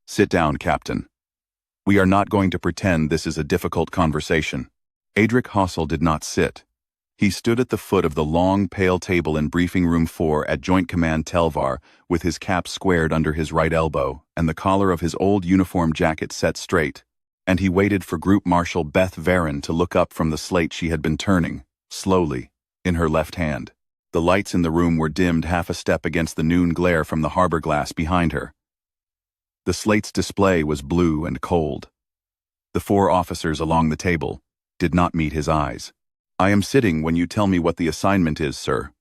Sit down, Captain. We are not going to pretend this is a difficult conversation. Adric Hossel did not sit. He stood at the foot of the long, pale table in Briefing Room 4 at Joint Command Telvar, with his cap squared under his right elbow and the collar of his old uniform jacket set straight, and he waited for Group Marshal Beth Varon to look up from the slate she had been turning, slowly, in her left hand. The lights in the room were dimmed half a step against the noon glare from the harbor glass behind her. The slate's display was blue and cold. The four officers along the table did not meet his eyes. "I am sitting when you tell me what the assignment is, sir,"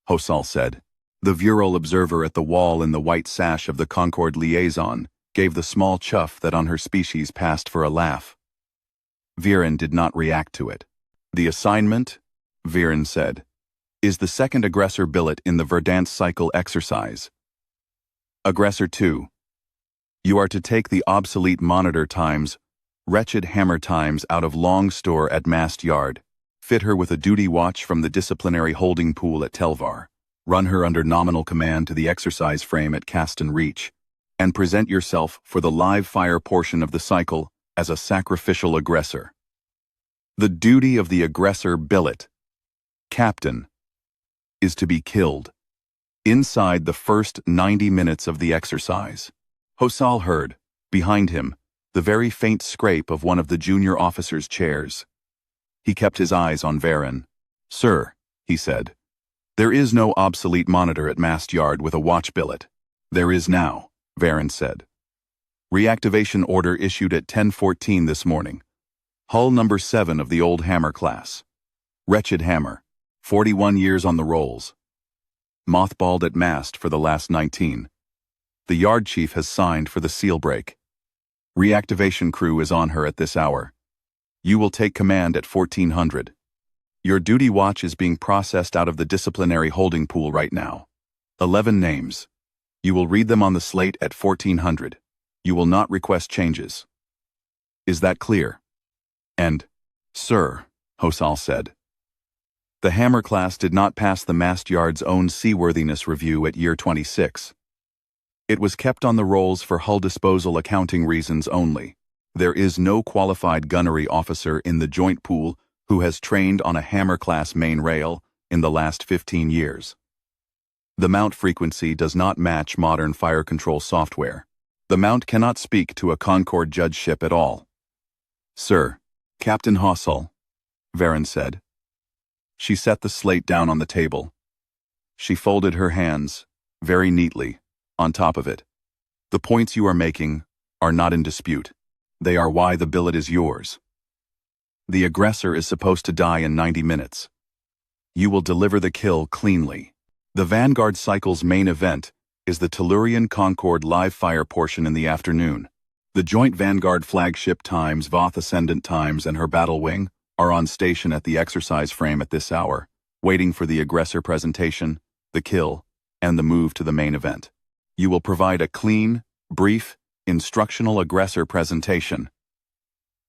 Hossel said. The Vural observer at the wall in the white sash of the Concorde liaison gave the small chuff that on her species passed for a laugh. Viren did not react to it. "The assignment," Viren said, "is the second aggressor billet in the Verdance cycle exercise. Aggressor 2. You are to take the obsolete monitor times, wretched hammer times out of long store at mast yard, fit her with a duty watch from the disciplinary holding pool at Telvar, run her under nominal command to the exercise frame at Caston Reach, and present yourself for the live fire portion of the cycle as a sacrificial aggressor. The duty of the aggressor billet, Captain, is to be killed inside the first 90 minutes of the exercise." Hossel heard, behind him, the very faint scrape of one of the junior officers' chairs. He kept his eyes on Varon. "Sir," he said, "there is no obsolete monitor at mast yard with a watch billet." "There is now," Varon said. "Reactivation order issued at 10:14 this morning. Hull number 7 of the old Hammer class. Wretched Hammer, 41 years on the rolls. Mothballed at mast for the last 19. The yard chief has signed for the seal break. Reactivation crew is on her at this hour. You will take command at 1400. Your duty watch is being processed out of the disciplinary holding pool right now. 11 names. You will read them on the slate at 1400. You will not request changes. Is that clear?" "And, sir," Hossel said, "the Hammer class did not pass the mast yard's own seaworthiness review at year 26. It was kept on the rolls for hull disposal accounting reasons only. There is no qualified gunnery officer in the joint pool who has trained on a Hammer-class main rail in the last 15 years. The mount frequency does not match modern fire control software. The mount cannot speak to a Concorde judge ship at all." "Sir, Captain Hossel," Varon said. She set the slate down on the table. She folded her hands, very neatly, on top of it. "The points you are making are not in dispute. They are why the billet is yours. The aggressor is supposed to die in 90 minutes. You will deliver the kill cleanly. The Vanguard cycle's main event is the Tellurian Concorde live fire portion in the afternoon. The joint Vanguard flagship times, Voth Ascendant times, and her battle wing are on station at the exercise frame at this hour, waiting for the aggressor presentation, the kill, and the move to the main event. You will provide a clean, brief, instructional aggressor presentation.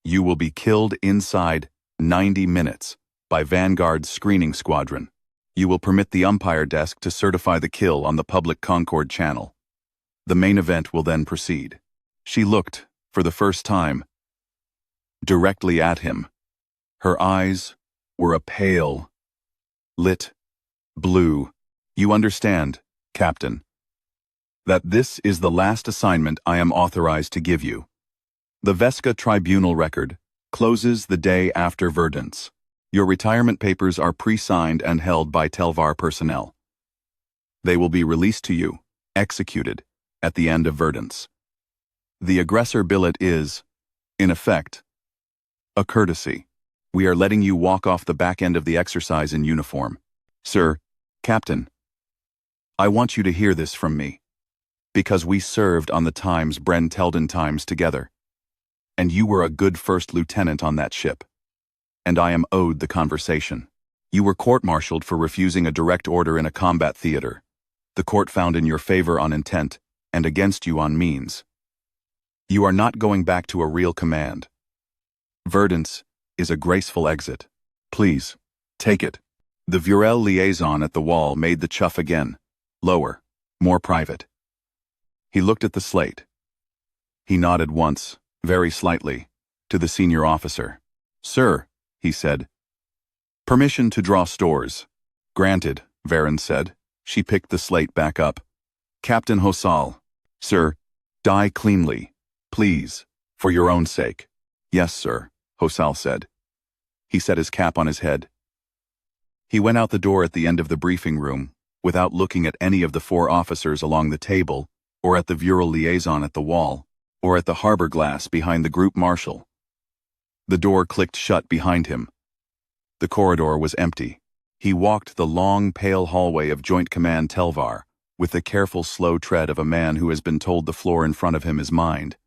You will be killed inside 90 minutes by Vanguard's screening squadron. You will permit the umpire desk to certify the kill on the public Concorde channel. The main event will then proceed." She looked, for the first time, directly at him. Her eyes were a pale, lit blue. "You understand, Captain, that this is the last assignment I am authorized to give you. The Vesca Tribunal record closes the day after Verdance. Your retirement papers are pre-signed and held by Telvar personnel. They will be released to you, executed, at the end of Verdance. The aggressor billet is, in effect, a courtesy. We are letting you walk off the back end of the exercise in uniform. Sir, Captain, I want you to hear this from me, because we served on the Times Bren Teldon times together, and you were a good first lieutenant on that ship, and I am owed the conversation. You were court-martialed for refusing a direct order in a combat theater. The court found in your favor on intent and against you on means. You are not going back to a real command. Verdance is a graceful exit. Please, take it." The Vural liaison at the wall made the chuff again, lower, more private. He looked at the slate. He nodded once, very slightly, to the senior officer. Sir, he said. Permission to draw stores. Granted, Varen said. She picked the slate back up. Captain Hosal. Sir, die cleanly. Please, for your own sake. Yes, sir, Hosal said. He set his cap on his head. He went out the door at the end of the briefing room, without looking at any of the 4 officers along the table, or at the Vural liaison at the wall, or at the harbor glass behind the group marshal. The door clicked shut behind him. The corridor was empty. He walked the long, pale hallway of Joint Command Telvar, with the careful, slow tread of a man who has been told the floor in front of him is mined.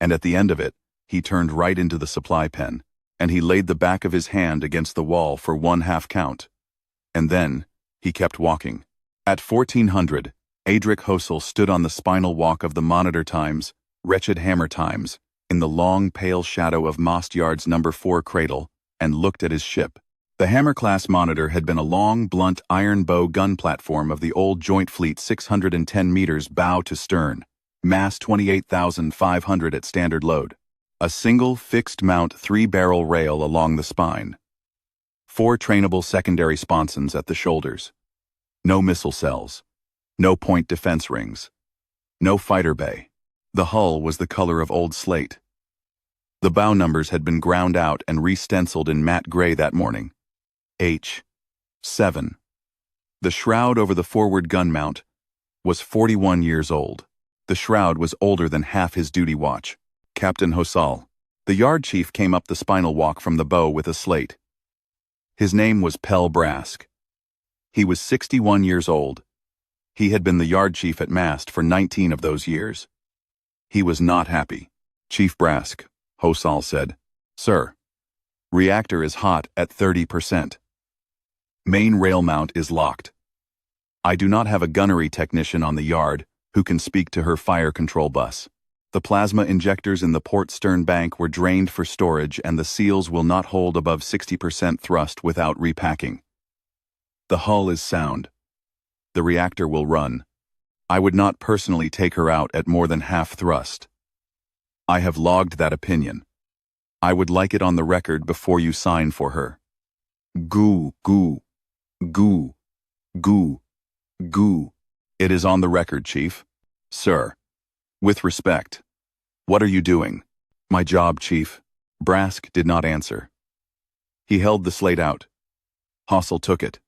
And at the end of it, he turned right into the supply pen, and he laid the back of his hand against the wall for 1/2 count. And then, he kept walking. At 1400, Adric Hosel stood on the spinal walk of the Monitor Times, Wretched Hammer Times, in the long, pale shadow of Mast Yard's No. 4 cradle, and looked at his ship. The Hammer-class Monitor had been a long, blunt iron bow gun platform of the old Joint Fleet 610 meters bow to stern, mass 28,500 at standard load. A single, fixed-mount 3-barrel rail along the spine. 4 trainable secondary sponsons at the shoulders. No missile cells. No point defense rings. No fighter bay. The hull was the color of old slate. The bow numbers had been ground out and re-stenciled in matte gray that morning. H7. The shroud over the forward gun mount was 41 years old. The shroud was older than half his duty watch. Captain Hosal. The yard chief came up the spinal walk from the bow with a slate. His name was Pel Brask. He was 61 years old. He had been the yard chief at mast for 19 of those years. He was not happy. Chief Brask, Hosal said. Sir, reactor is hot at 30%. Main rail mount is locked. I do not have a gunnery technician on the yard who can speak to her fire control bus. The plasma injectors in the port stern bank were drained for storage and the seals will not hold above 60% thrust without repacking. The hull is sound. The reactor will run. I would not personally take her out at more than half thrust. I have logged that opinion. I would like it on the record before you sign for her. Goo, goo, goo, goo, goo. It is on the record, Chief. Sir. With respect. What are you doing? My job, Chief. Brask did not answer. He held the slate out. Hosel took it.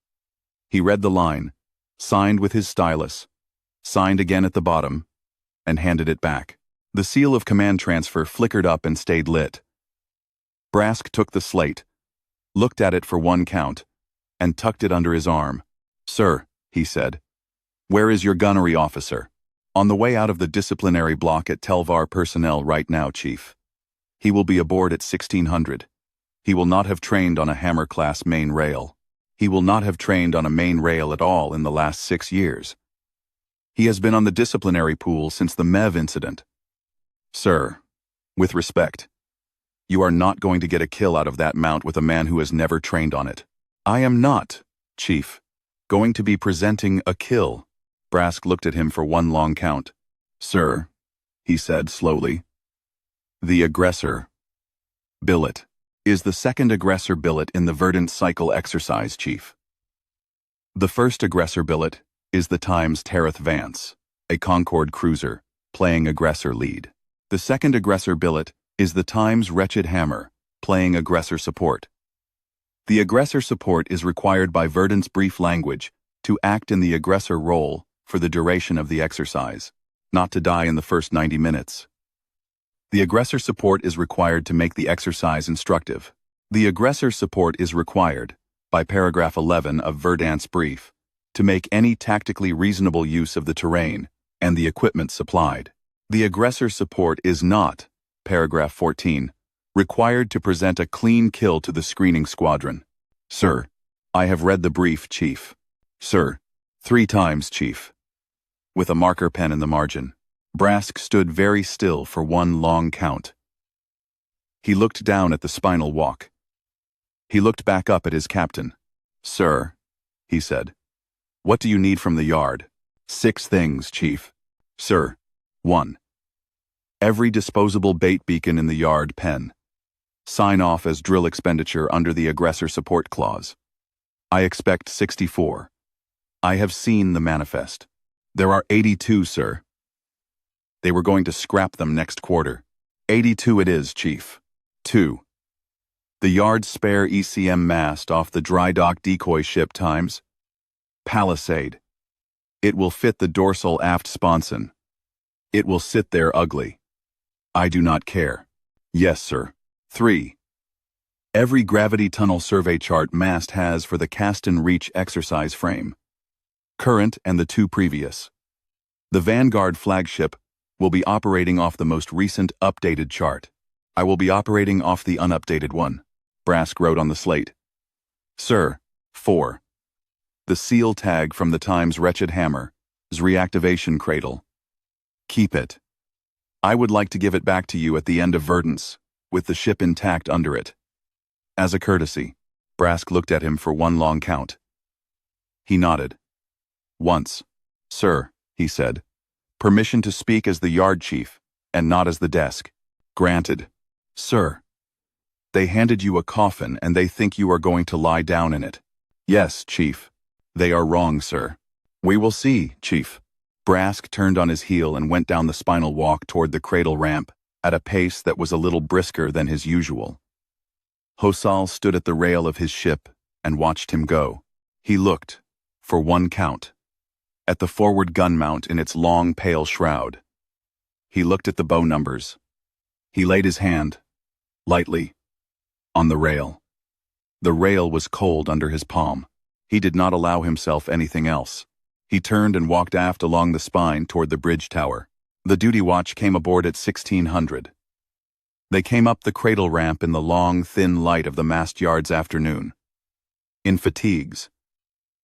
He read the line, signed with his stylus, signed again at the bottom, and handed it back. The seal of command transfer flickered up and stayed lit. Brask took the slate, looked at it for 1 count, and tucked it under his arm. Sir, he said, where is your gunnery officer? On the way out of the disciplinary block at Telvar personnel right now, Chief. He will be aboard at 1600. He will not have trained on a Hammer-class main rail. He will not have trained on a main rail at all in the last 6 years. He has been on the disciplinary pool since the MEV incident. Sir, with respect, you are not going to get a kill out of that mount with a man who has never trained on it. I am not, Chief, going to be presenting a kill. Brask looked at him for 1 long count. Sir, he said slowly, the aggressor billet is the second aggressor billet in the Verdant Cycle exercise, Chief. The first aggressor billet is the Times Tereth Vance, a Concorde cruiser, playing aggressor lead. The second aggressor billet is the Times Wretched Hammer, playing aggressor support. The aggressor support is required by Verdant's brief language to act in the aggressor role for the duration of the exercise, not to die in the first 90 minutes. The aggressor support is required to make the exercise instructive. The aggressor support is required, by paragraph 11 of Verdant's brief, to make any tactically reasonable use of the terrain and the equipment supplied. The aggressor support is not, paragraph 14, required to present a clean kill to the screening squadron. Sir, I have read the brief, Chief. Sir, 3 times, Chief. With a marker pen in the margin, Brask stood very still for 1 long count. He looked down at the spinal walk. He looked back up at his captain. Sir, he said, what do you need from the yard? 6 things, Chief. Sir, 1. Every disposable bait beacon in the yard pen. Sign off as drill expenditure under the aggressor support clause. I expect 64. I have seen the manifest. There are 82, sir. They were going to scrap them next quarter. 82 it is, Chief. 2. The yard's spare ECM mast off the dry dock decoy ship times. Palisade. It will fit the dorsal aft sponson. It will sit there ugly. I do not care. Yes, sir. 3. Every gravity tunnel survey chart mast has for the Caston Reach exercise frame. Current and the 2 previous. The Vanguard flagship will be operating off the most recent updated chart. I will be operating off the unupdated one, Brask wrote on the slate. Sir. 4. The seal tag from the Time's Wretched Hammer's reactivation cradle. Keep it. I would like to give it back to you at the end of Verdance, with the ship intact under it. As a courtesy, Brask looked at him for one long count. He nodded. Once. Sir, he said. Permission to speak as the yard chief, and not as the desk. Granted. Sir. They handed you a coffin and they think you are going to lie down in it. Yes, Chief. They are wrong, sir. We will see, Chief. Brask turned on his heel and went down the spinal walk toward the cradle ramp, at a pace that was a little brisker than his usual. Hosal stood at the rail of his ship and watched him go. He looked, for one count, at the forward gun mount in its long, pale shroud. He looked at the bow numbers. He laid his hand, lightly, on the rail. The rail was cold under his palm. He did not allow himself anything else. He turned and walked aft along the spine toward the bridge tower. The duty watch came aboard at 1600. They came up the cradle ramp in the long, thin light of the mast yard's afternoon. In fatigues,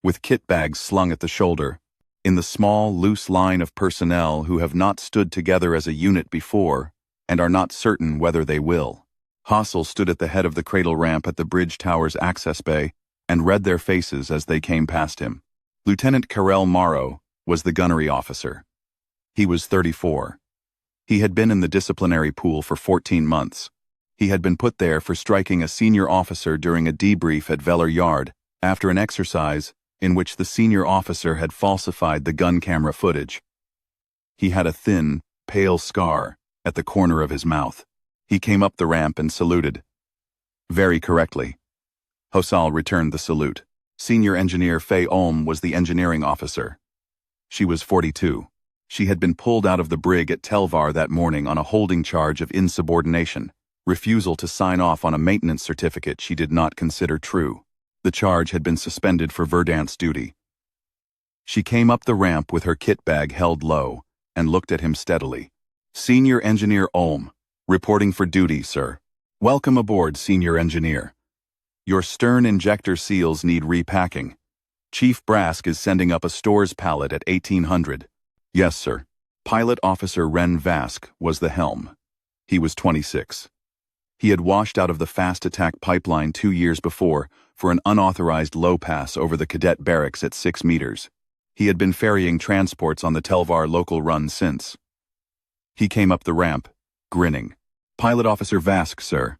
with kit bags slung at the shoulder, in the small, loose line of personnel who have not stood together as a unit before and are not certain whether they will. Hossel stood at the head of the cradle ramp at the bridge tower's access bay and read their faces as they came past him. Lieutenant Karel Morrow was the gunnery officer. He was 34. He had been in the disciplinary pool for 14 months. He had been put there for striking a senior officer during a debrief at Veller Yard after an exercise in which the senior officer had falsified the gun camera footage. He had a thin, pale scar at the corner of his mouth. He came up the ramp and saluted. Very correctly. Hosal returned the salute. Senior Engineer Faye Olm was the engineering officer. She was 42. She had been pulled out of the brig at Telvar that morning on a holding charge of insubordination, refusal to sign off on a maintenance certificate she did not consider true. The charge had been suspended for Verdance duty. She came up the ramp with her kit bag held low and looked at him steadily. Senior Engineer Olm, reporting for duty, sir. Welcome aboard, Senior Engineer. Your stern injector seals need repacking. Chief Brask is sending up a stores pallet at 1800. Yes, sir. Pilot Officer Ren Vask was the helm. He was 26. He had washed out of the fast attack pipeline 2 years before for an unauthorized low pass over the cadet barracks at 6 meters. He had been ferrying transports on the Telvar local run since. He came up the ramp, grinning. Pilot Officer Vask, sir.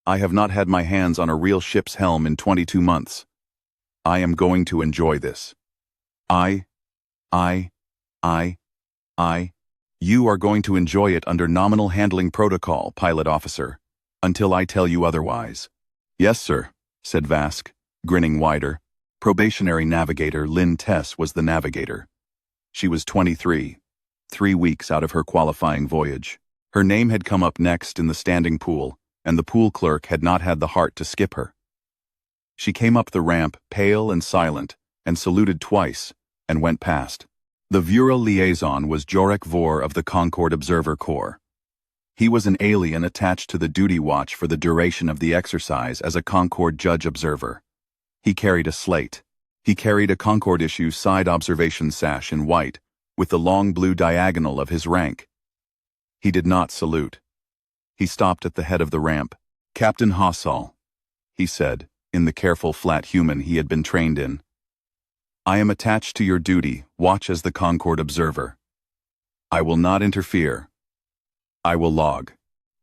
I have not had my hands on a real ship's helm in 22 months. I am going to enjoy this. You are going to enjoy it under nominal handling protocol, Pilot Officer, until I tell you otherwise. Yes, sir, said Vask, grinning wider. Probationary navigator Lynn Tess was the navigator. She was 23, 3 weeks out of her qualifying voyage. Her name had come up next in the standing pool, and the pool clerk had not had the heart to skip her. She came up the ramp, pale and silent, and saluted twice, and went past. The Vural liaison was Jorek Vor of the Concord Observer Corps. He was an alien attached to the duty watch for the duration of the exercise as a Concord judge observer. He carried a slate. He carried a Concord issue side observation sash in white, with the long blue diagonal of his rank. He did not salute. He stopped at the head of the ramp. Captain Hossal, he said, in the careful flat human he had been trained in. I am attached to your duty, watch as the Concord observer. I will not interfere. I will log.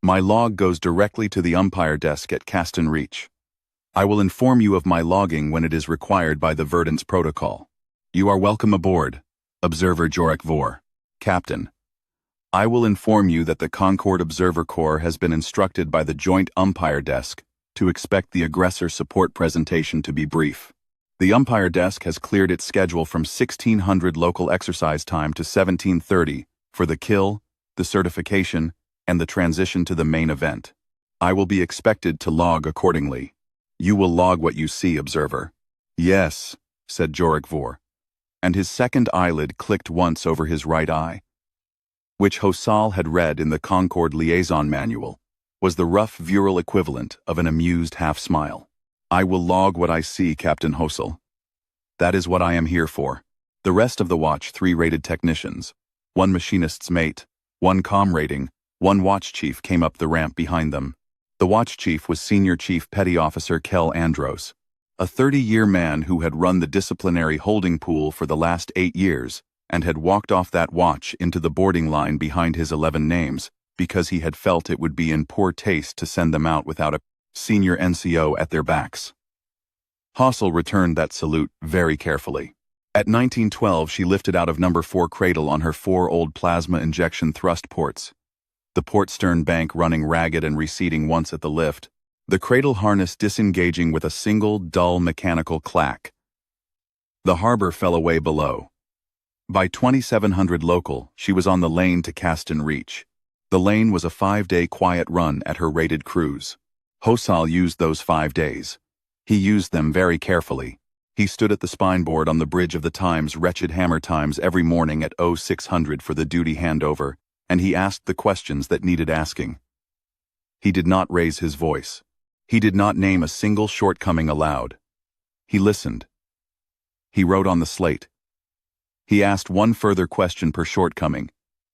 My log goes directly to the umpire desk at Caston Reach. I will inform you of my logging when it is required by the Verdance Protocol. You are welcome aboard, Observer Jorek Vor. Captain. I will inform you that the Concord Observer Corps has been instructed by the Joint Umpire Desk to expect the aggressor support presentation to be brief. The umpire desk has cleared its schedule from 1600 local exercise time to 1730 for the kill, the certification, and the transition to the main event. I will be expected to log accordingly. You will log what you see, Observer. Yes, said Jorek Vor, and his second eyelid clicked once over his right eye, which Hosal had read in the Concord Liaison Manual, was the rough virile equivalent of an amused half-smile. I will log what I see, Captain Hosal. That is what I am here for. The rest of the watch, 3 rated technicians, 1 machinist's mate, 1 comm rating, 1 watch chief came up the ramp behind them. The watch chief was Senior Chief Petty Officer Kel Andros, a 30-year man who had run the disciplinary holding pool for the last 8 years and had walked off that watch into the boarding line behind his 11 names because he had felt it would be in poor taste to send them out without a senior NCO at their backs. Hosal returned that salute very carefully. At 1912, she lifted out of number 4 cradle on her 4 old plasma injection thrust ports, the port stern bank running ragged and receding once at the lift, the cradle harness disengaging with a single dull mechanical clack. The harbor fell away below. By 2700 local, she was on the lane to Caston Reach. The lane was a 5-day quiet run at her rated cruise. Hosal used those 5 days. He used them very carefully. He stood at the spine board on the bridge of the Times' wretched hammer times every morning at 0600 for the duty handover, and he asked the questions that needed asking. He did not raise his voice. He did not name a single shortcoming aloud. He listened. He wrote on the slate. He asked 1 further question per shortcoming,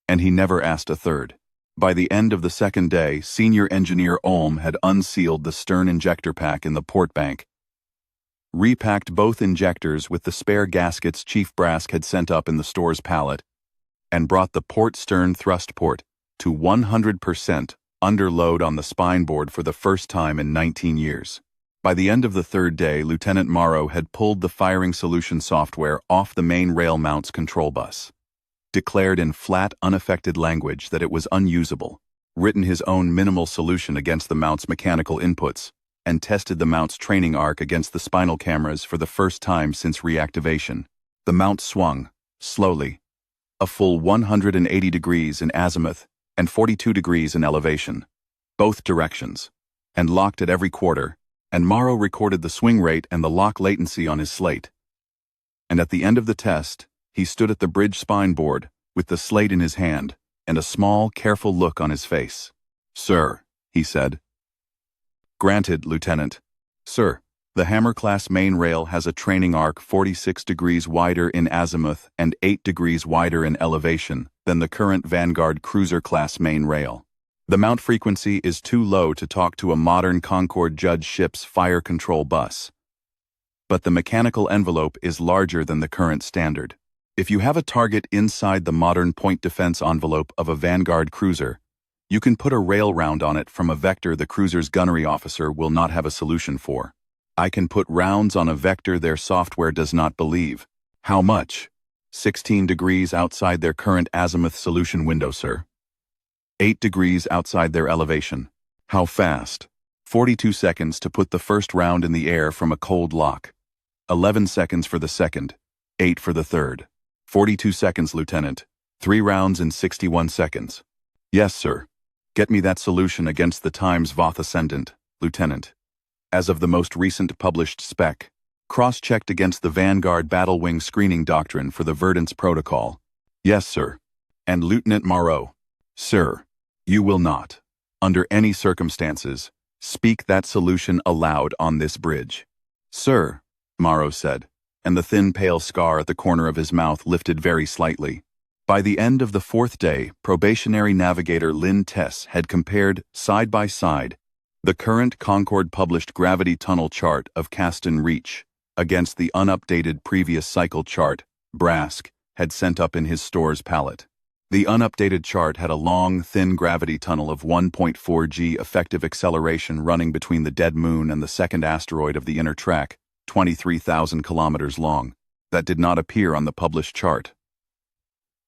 and he never asked a third. By the end of the 2nd day, Senior Engineer Olm had unsealed the stern injector pack in the port bank, repacked both injectors with the spare gaskets Chief Brask had sent up in the store's pallet, and brought the port stern thrust port to 100% under load on the spine board for the first time in 19 years. By the end of the 3rd day, Lieutenant Morrow had pulled the firing solution software off the main rail mount's control bus, declared in flat, unaffected language that it was unusable, written his own minimal solution against the mount's mechanical inputs, and tested the mount's training arc against the spinal cameras for the first time since reactivation. The mount swung, slowly, a full 180 degrees in azimuth and 42 degrees in elevation, both directions, and locked at every quarter, and Morrow recorded the swing rate and the lock latency on his slate. And at the end of the test, he stood at the bridge spine board with the slate in his hand and a small, careful look on his face. "Sir," he said. "Granted, Lieutenant. Sir, the Hammer-class main rail has a training arc 46 degrees wider in azimuth and 8 degrees wider in elevation than the current Vanguard cruiser-class main rail. The mount frequency is too low to talk to a modern Concord Judge ship's fire control bus. But the mechanical envelope is larger than the current standard. If you have a target inside the modern point defense envelope of a Vanguard cruiser, you can put a rail round on it from a vector the cruiser's gunnery officer will not have a solution for. I can put rounds on a vector their software does not believe. How much? 16 degrees outside their current azimuth solution window, sir. 8 degrees outside their elevation. How fast? 42 seconds to put the first round in the air from a cold lock. 11 seconds for the second. 8 for the third. 42 seconds, Lieutenant. 3 rounds in 61 seconds. Yes, sir. Get me that solution against the Times Voth Ascendant, Lieutenant. As of the most recent published spec, cross-checked against the Vanguard Battle Wing Screening Doctrine for the Verdance Protocol. Yes, sir. And Lieutenant Morrow. Sir, you will not, under any circumstances, speak that solution aloud on this bridge. Sir, Morrow said, and the thin pale scar at the corner of his mouth lifted very slightly. By the end of the 4th day, probationary navigator Lynn Tess had compared, side by side, the current Concord published gravity tunnel chart of Caston Reach against the unupdated previous cycle chart Brask had sent up in his store's pallet. The unupdated chart had a long, thin gravity tunnel of 1.4 g effective acceleration running between the dead moon and the second asteroid of the inner track, 23,000 kilometers long, that did not appear on the published chart.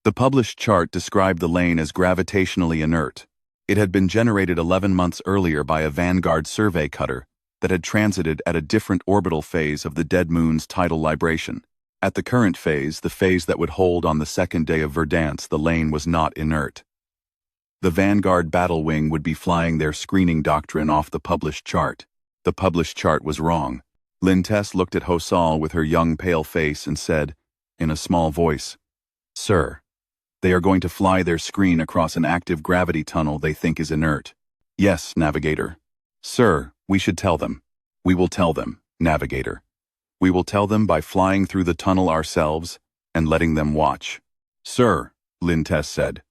The published chart described the lane as gravitationally inert. It had been generated 11 months earlier by a Vanguard survey cutter that had transited at a different orbital phase of the dead moon's tidal libration. At the current phase, the phase that would hold on the second day of Verdance, the lane was not inert. The Vanguard battle wing would be flying their screening doctrine off the published chart. The published chart was wrong. Lintess looked at Hosal with her young pale face and said, in a small voice, "Sir, they are going to fly their screen across an active gravity tunnel they think is inert." "Yes, Navigator." "Sir, we should tell them." "We will tell them, Navigator. We will tell them by flying through the tunnel ourselves and letting them watch." "Sir," Lintess said.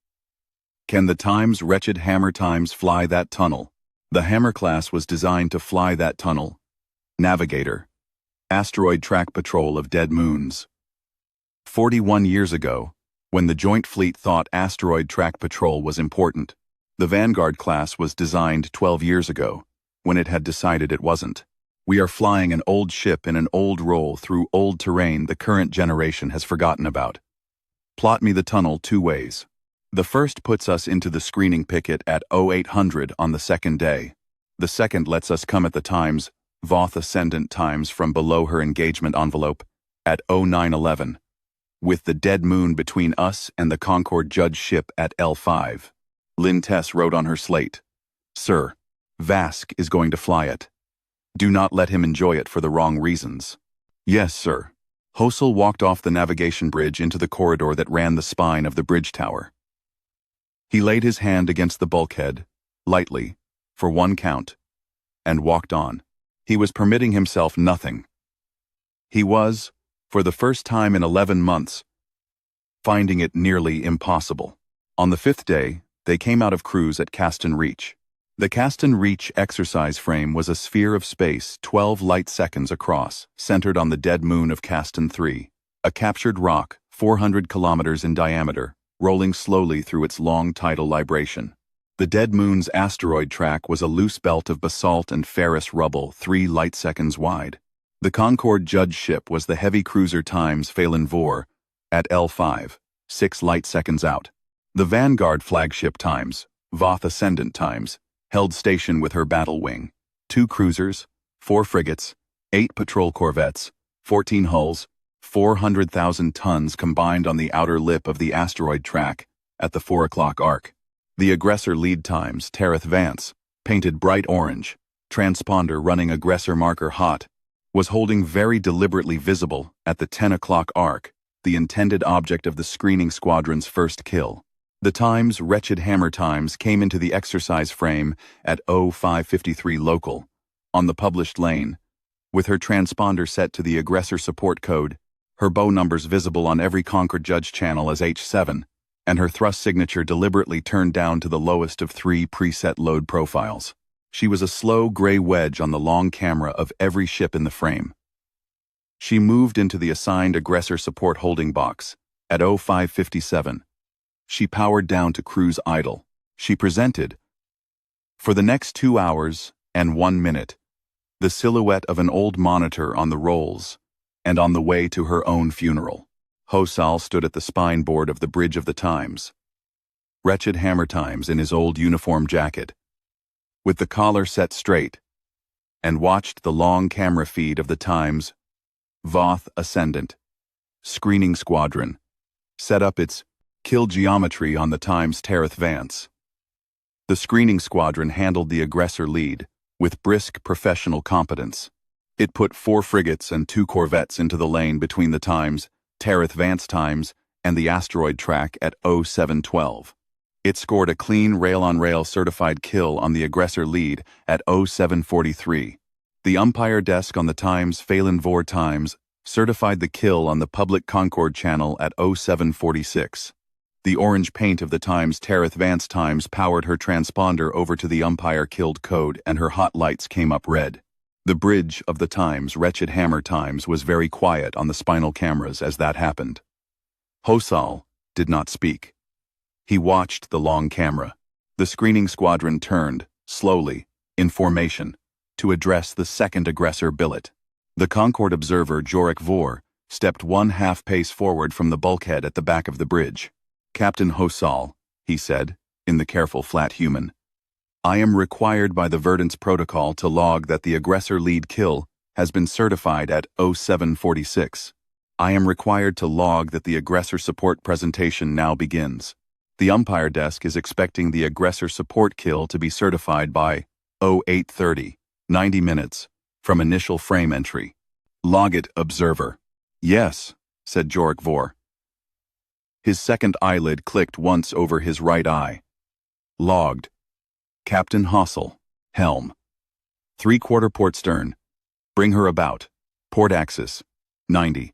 "Can the Times, wretched Hammer Times, fly that tunnel?" "The Hammer class was designed to fly that tunnel. Navigator. Asteroid Track Patrol of Dead Moons." 41 years ago, when the Joint Fleet thought Asteroid Track Patrol was important, the Vanguard class was designed 12 years ago, when it had decided it wasn't. We are flying an old ship in an old role through old terrain the current generation has forgotten about. Plot me the tunnel 2 ways. The first puts us into the screening picket at 0800 on the second day. The second lets us come at the Times, Voth Ascendant Times, from below her engagement envelope at 0911, with the dead moon between us and the Concord Judge ship at L5. Lintess wrote on her slate, "Sir, Vask is going to fly it. Do not let him enjoy it for the wrong reasons." "Yes, sir." Hosal walked off the navigation bridge into the corridor that ran the spine of the bridge tower. He laid his hand against the bulkhead, lightly, for 1 count, and walked on. He was permitting himself nothing. He was, for the first time in 11 months, finding it nearly impossible. On the 5th day, they came out of cruise at Caston Reach. The Caston Reach exercise frame was a sphere of space 12 light seconds across, centered on the dead moon of Caston 3, a captured rock 400 kilometers in diameter, rolling slowly through its long tidal libration. The dead moon's asteroid track was a loose belt of basalt and ferrous rubble 3 light seconds wide. The Concord Judge ship was the heavy cruiser Times Phelan Vor at L5, 6 light seconds out. The Vanguard flagship Times, Voth Ascendant Times, held station with her battle wing, 2 cruisers, 4 frigates, 8 patrol corvettes, 14 hulls, 400,000 tons combined on the outer lip of the asteroid track at the 4 o'clock arc. The aggressor lead Times, Tereth Vance, painted bright orange, transponder running aggressor marker hot, was holding very deliberately visible at the 10 o'clock arc, the intended object of the screening squadron's first kill. The Times, wretched Hammer Times, came into the exercise frame at 0553 local, on the published lane, with her transponder set to the aggressor support code, her bow numbers visible on every Concord Judge channel as H7, and her thrust signature deliberately turned down to the lowest of 3 preset load profiles. She was a slow gray wedge on the long camera of every ship in the frame. She moved into the assigned aggressor support holding box at 0557. She powered down to cruise idle. She presented, for the next 2 hours and 1 minute, the silhouette of an old monitor on the rolls and on the way to her own funeral. Hosal stood at the spine board of the bridge of the Times, wretched Hammer Times in his old uniform jacket, with the collar set straight, and watched the long camera feed of the Times, Voth Ascendant, screening squadron, set up its kill geometry on the Times Tereth Vance. The screening squadron handled the aggressor lead with brisk professional competence. It put 4 frigates and 2 corvettes into the lane between the Times, Tereth Vance Times, and the asteroid track at 0712. It scored a clean rail-on-rail certified kill on the aggressor lead at 0743. The umpire desk on the Times Phelan Vor Times certified the kill on the public Concord channel at 0746. The orange paint of the Times Tereth Vance Times powered her transponder over to the umpire killed code, and her hot lights came up red. The bridge of the Times, wretched Hammer Times, was very quiet on the spinal cameras as that happened. Hosal did not speak. He watched the long camera. The screening squadron turned, slowly, in formation, to address the second aggressor billet. The Concorde observer, Jorik Vor, stepped 1/2 pace forward from the bulkhead at the back of the bridge. "Captain Hosal," he said, in the careful flat human, "I am required by the Verdance Protocol to log that the aggressor lead kill has been certified at 0746. I am required to log that the aggressor support presentation now begins. The umpire desk is expecting the aggressor support kill to be certified by 0830, 90 minutes, from initial frame entry. Log it, observer." "Yes," said Jorik Vor. His second eyelid clicked once over his right eye. Logged. Captain Hossel, helm. 3/4 port stern. Bring her about. Port axis, 90.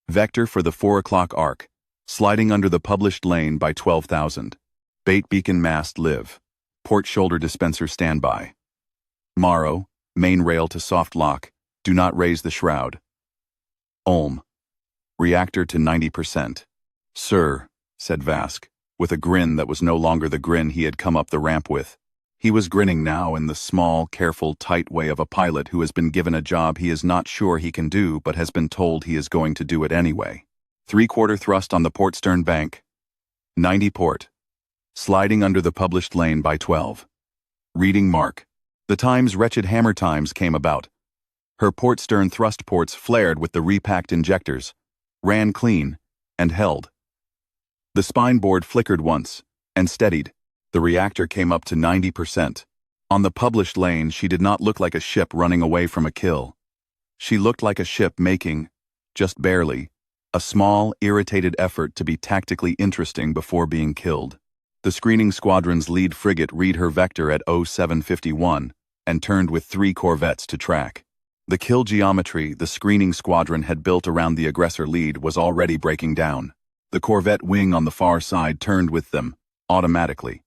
Vector for the 4 o'clock arc, sliding under the published lane by 12,000. Bait beacon mast live. Port shoulder dispenser standby. Morrow, main rail to soft lock, do not raise the shroud. Ulm. Reactor to 90%. "Sir," said Vask, with a grin that was no longer the grin he had come up the ramp with. He was grinning now in the small, careful, tight way of a pilot who has been given a job he is not sure he can do but has been told he is going to do it anyway. 3/4 thrust on the port stern bank. 90 port. Sliding under the published lane by 12. Reading mark. The time's wretched hammer times came about. Her port stern thrust ports flared with the repacked injectors, ran clean, and held. The spine board flickered once, and steadied. The reactor came up to 90%. On the published lane, she did not look like a ship running away from a kill. She looked like a ship making, just barely, a small, irritated effort to be tactically interesting before being killed. The screening squadron's lead frigate read her vector at 0751 and turned with 3 corvettes to track. The kill geometry the screening squadron had built around the aggressor lead was already breaking down. The corvette wing on the far side turned with them, automatically.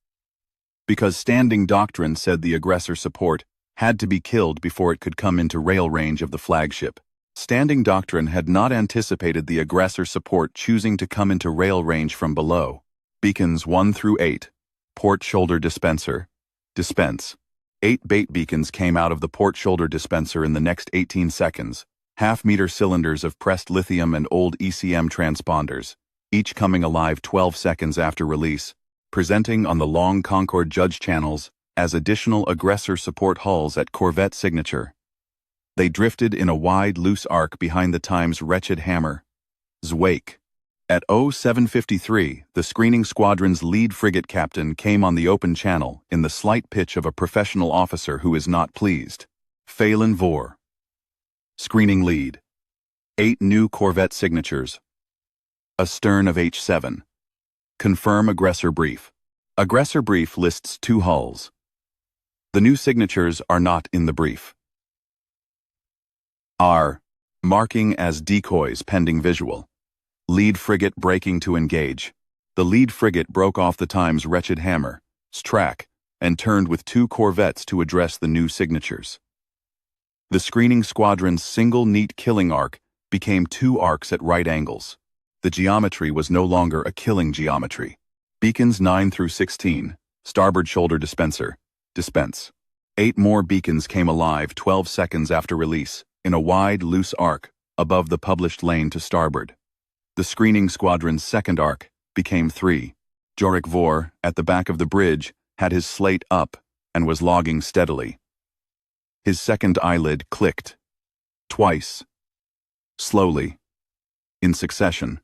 Because standing doctrine said the aggressor support had to be killed before it could come into rail range of the flagship. Standing doctrine had not anticipated the aggressor support choosing to come into rail range from below. Beacons 1 through 8. Port shoulder dispenser. Dispense. 8 bait beacons came out of the port shoulder dispenser in the next 18 seconds. Half-meter cylinders of pressed lithium and old ECM transponders, each coming alive 12 seconds after release, presenting on the long Concorde judge channels as additional aggressor support hulls at corvette signature. They drifted in a wide, loose arc behind the time's wretched hammer. Zwake. At 0753, the screening squadron's lead frigate captain came on the open channel in the slight pitch of a professional officer who is not pleased. Phelan Vor. Screening lead. 8 new corvette signatures. Astern of H7. Confirm aggressor brief. Aggressor brief lists 2 hulls. The new signatures are not in the brief. R. Marking as decoys pending visual. Lead frigate breaking to engage. The lead frigate broke off the time's wretched hammer's track and turned with 2 corvettes to address the new signatures. The screening squadron's single neat killing arc became 2 arcs at right angles. The geometry was no longer a killing geometry. Beacons 9 through 16, starboard shoulder dispenser, dispense. 8 more beacons came alive 12 seconds after release, in a wide, loose arc, above the published lane to starboard. The screening squadron's second arc became 3. Jorik Vor, at the back of the bridge, had his slate up and was logging steadily. His second eyelid clicked. Twice. Slowly. In succession.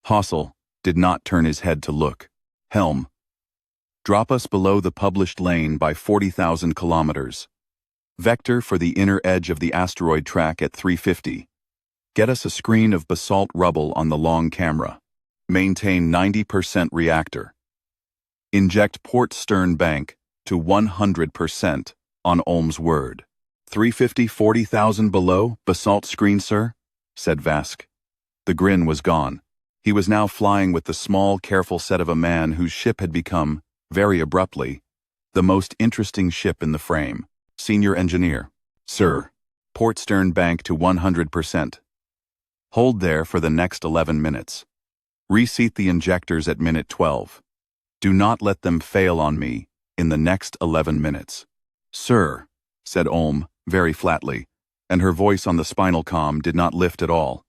Hossel did not turn his head to look. Helm. Drop us below the published lane by 40,000 kilometers. Vector for the inner edge of the asteroid track at 350. Get us a screen of basalt rubble on the long camera. Maintain 90% reactor. Inject port stern bank to 100% on Ulm's word. 350 40,000 below, basalt screen, sir? Said Vask. The grin was gone. He was now flying with the small, careful set of a man whose ship had become, very abruptly, the most interesting ship in the frame. Senior engineer. Sir. Port stern bank to 100%. Hold there for the next 11 minutes. Reseat the injectors at minute 12. Do not let them fail on me in the next 11 minutes. Sir, said Olm, very flatly, and her voice on the spinal comm did not lift at all.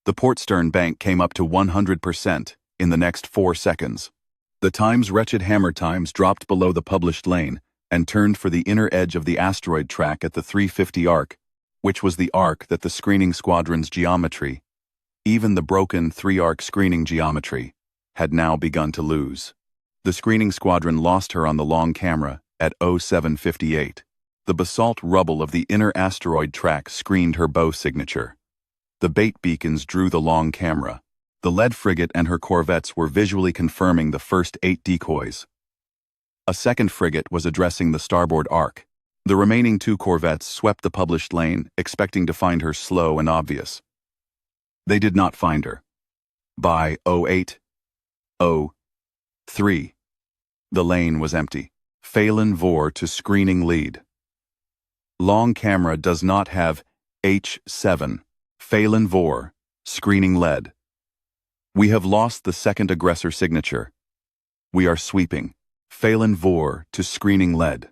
The port stern bank came up to 100% in the next 4 seconds. The Times' wretched hammer times dropped below the published lane and turned for the inner edge of the asteroid track at the 350 arc, which was the arc that the screening squadron's geometry, even the broken 3-arc screening geometry, had now begun to lose. The screening squadron lost her on the long camera at 0758. The basalt rubble of the inner asteroid track screened her bow signature. The bait beacons drew the long camera. The lead frigate and her corvettes were visually confirming the first 8 decoys. A second frigate was addressing the starboard arc. The remaining 2 corvettes swept the published lane, expecting to find her slow and obvious. They did not find her. By 08:03, the lane was empty. Phelan Vor to screening lead. Long camera does not have H7. Phelan Vor, screening lead. We have lost the second aggressor signature. We are sweeping. Phelan Vor to screening lead.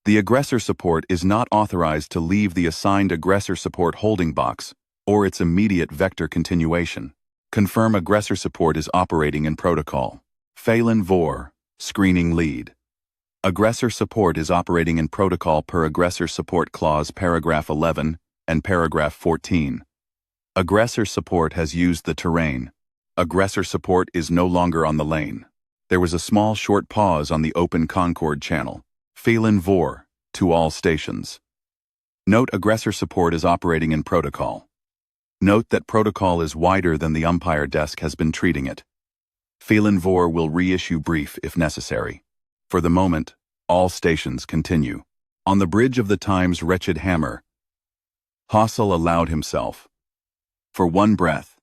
The aggressor support is not authorized to leave the assigned aggressor support holding box or its immediate vector continuation. Confirm aggressor support is operating in protocol. Phelan Vor, screening lead. Aggressor support is operating in protocol per aggressor support clause paragraph 11 and paragraph 14. Aggressor support has used the terrain. Aggressor support is no longer on the lane. There was a small short pause on the open Concorde channel. Phelan Vor, to all stations. Note aggressor support is operating in protocol. Note that protocol is wider than the umpire desk has been treating it. Phelan Vor will reissue brief if necessary. For the moment, all stations continue. On the bridge of the Times' wretched hammer, Hossel allowed himself, for one breath,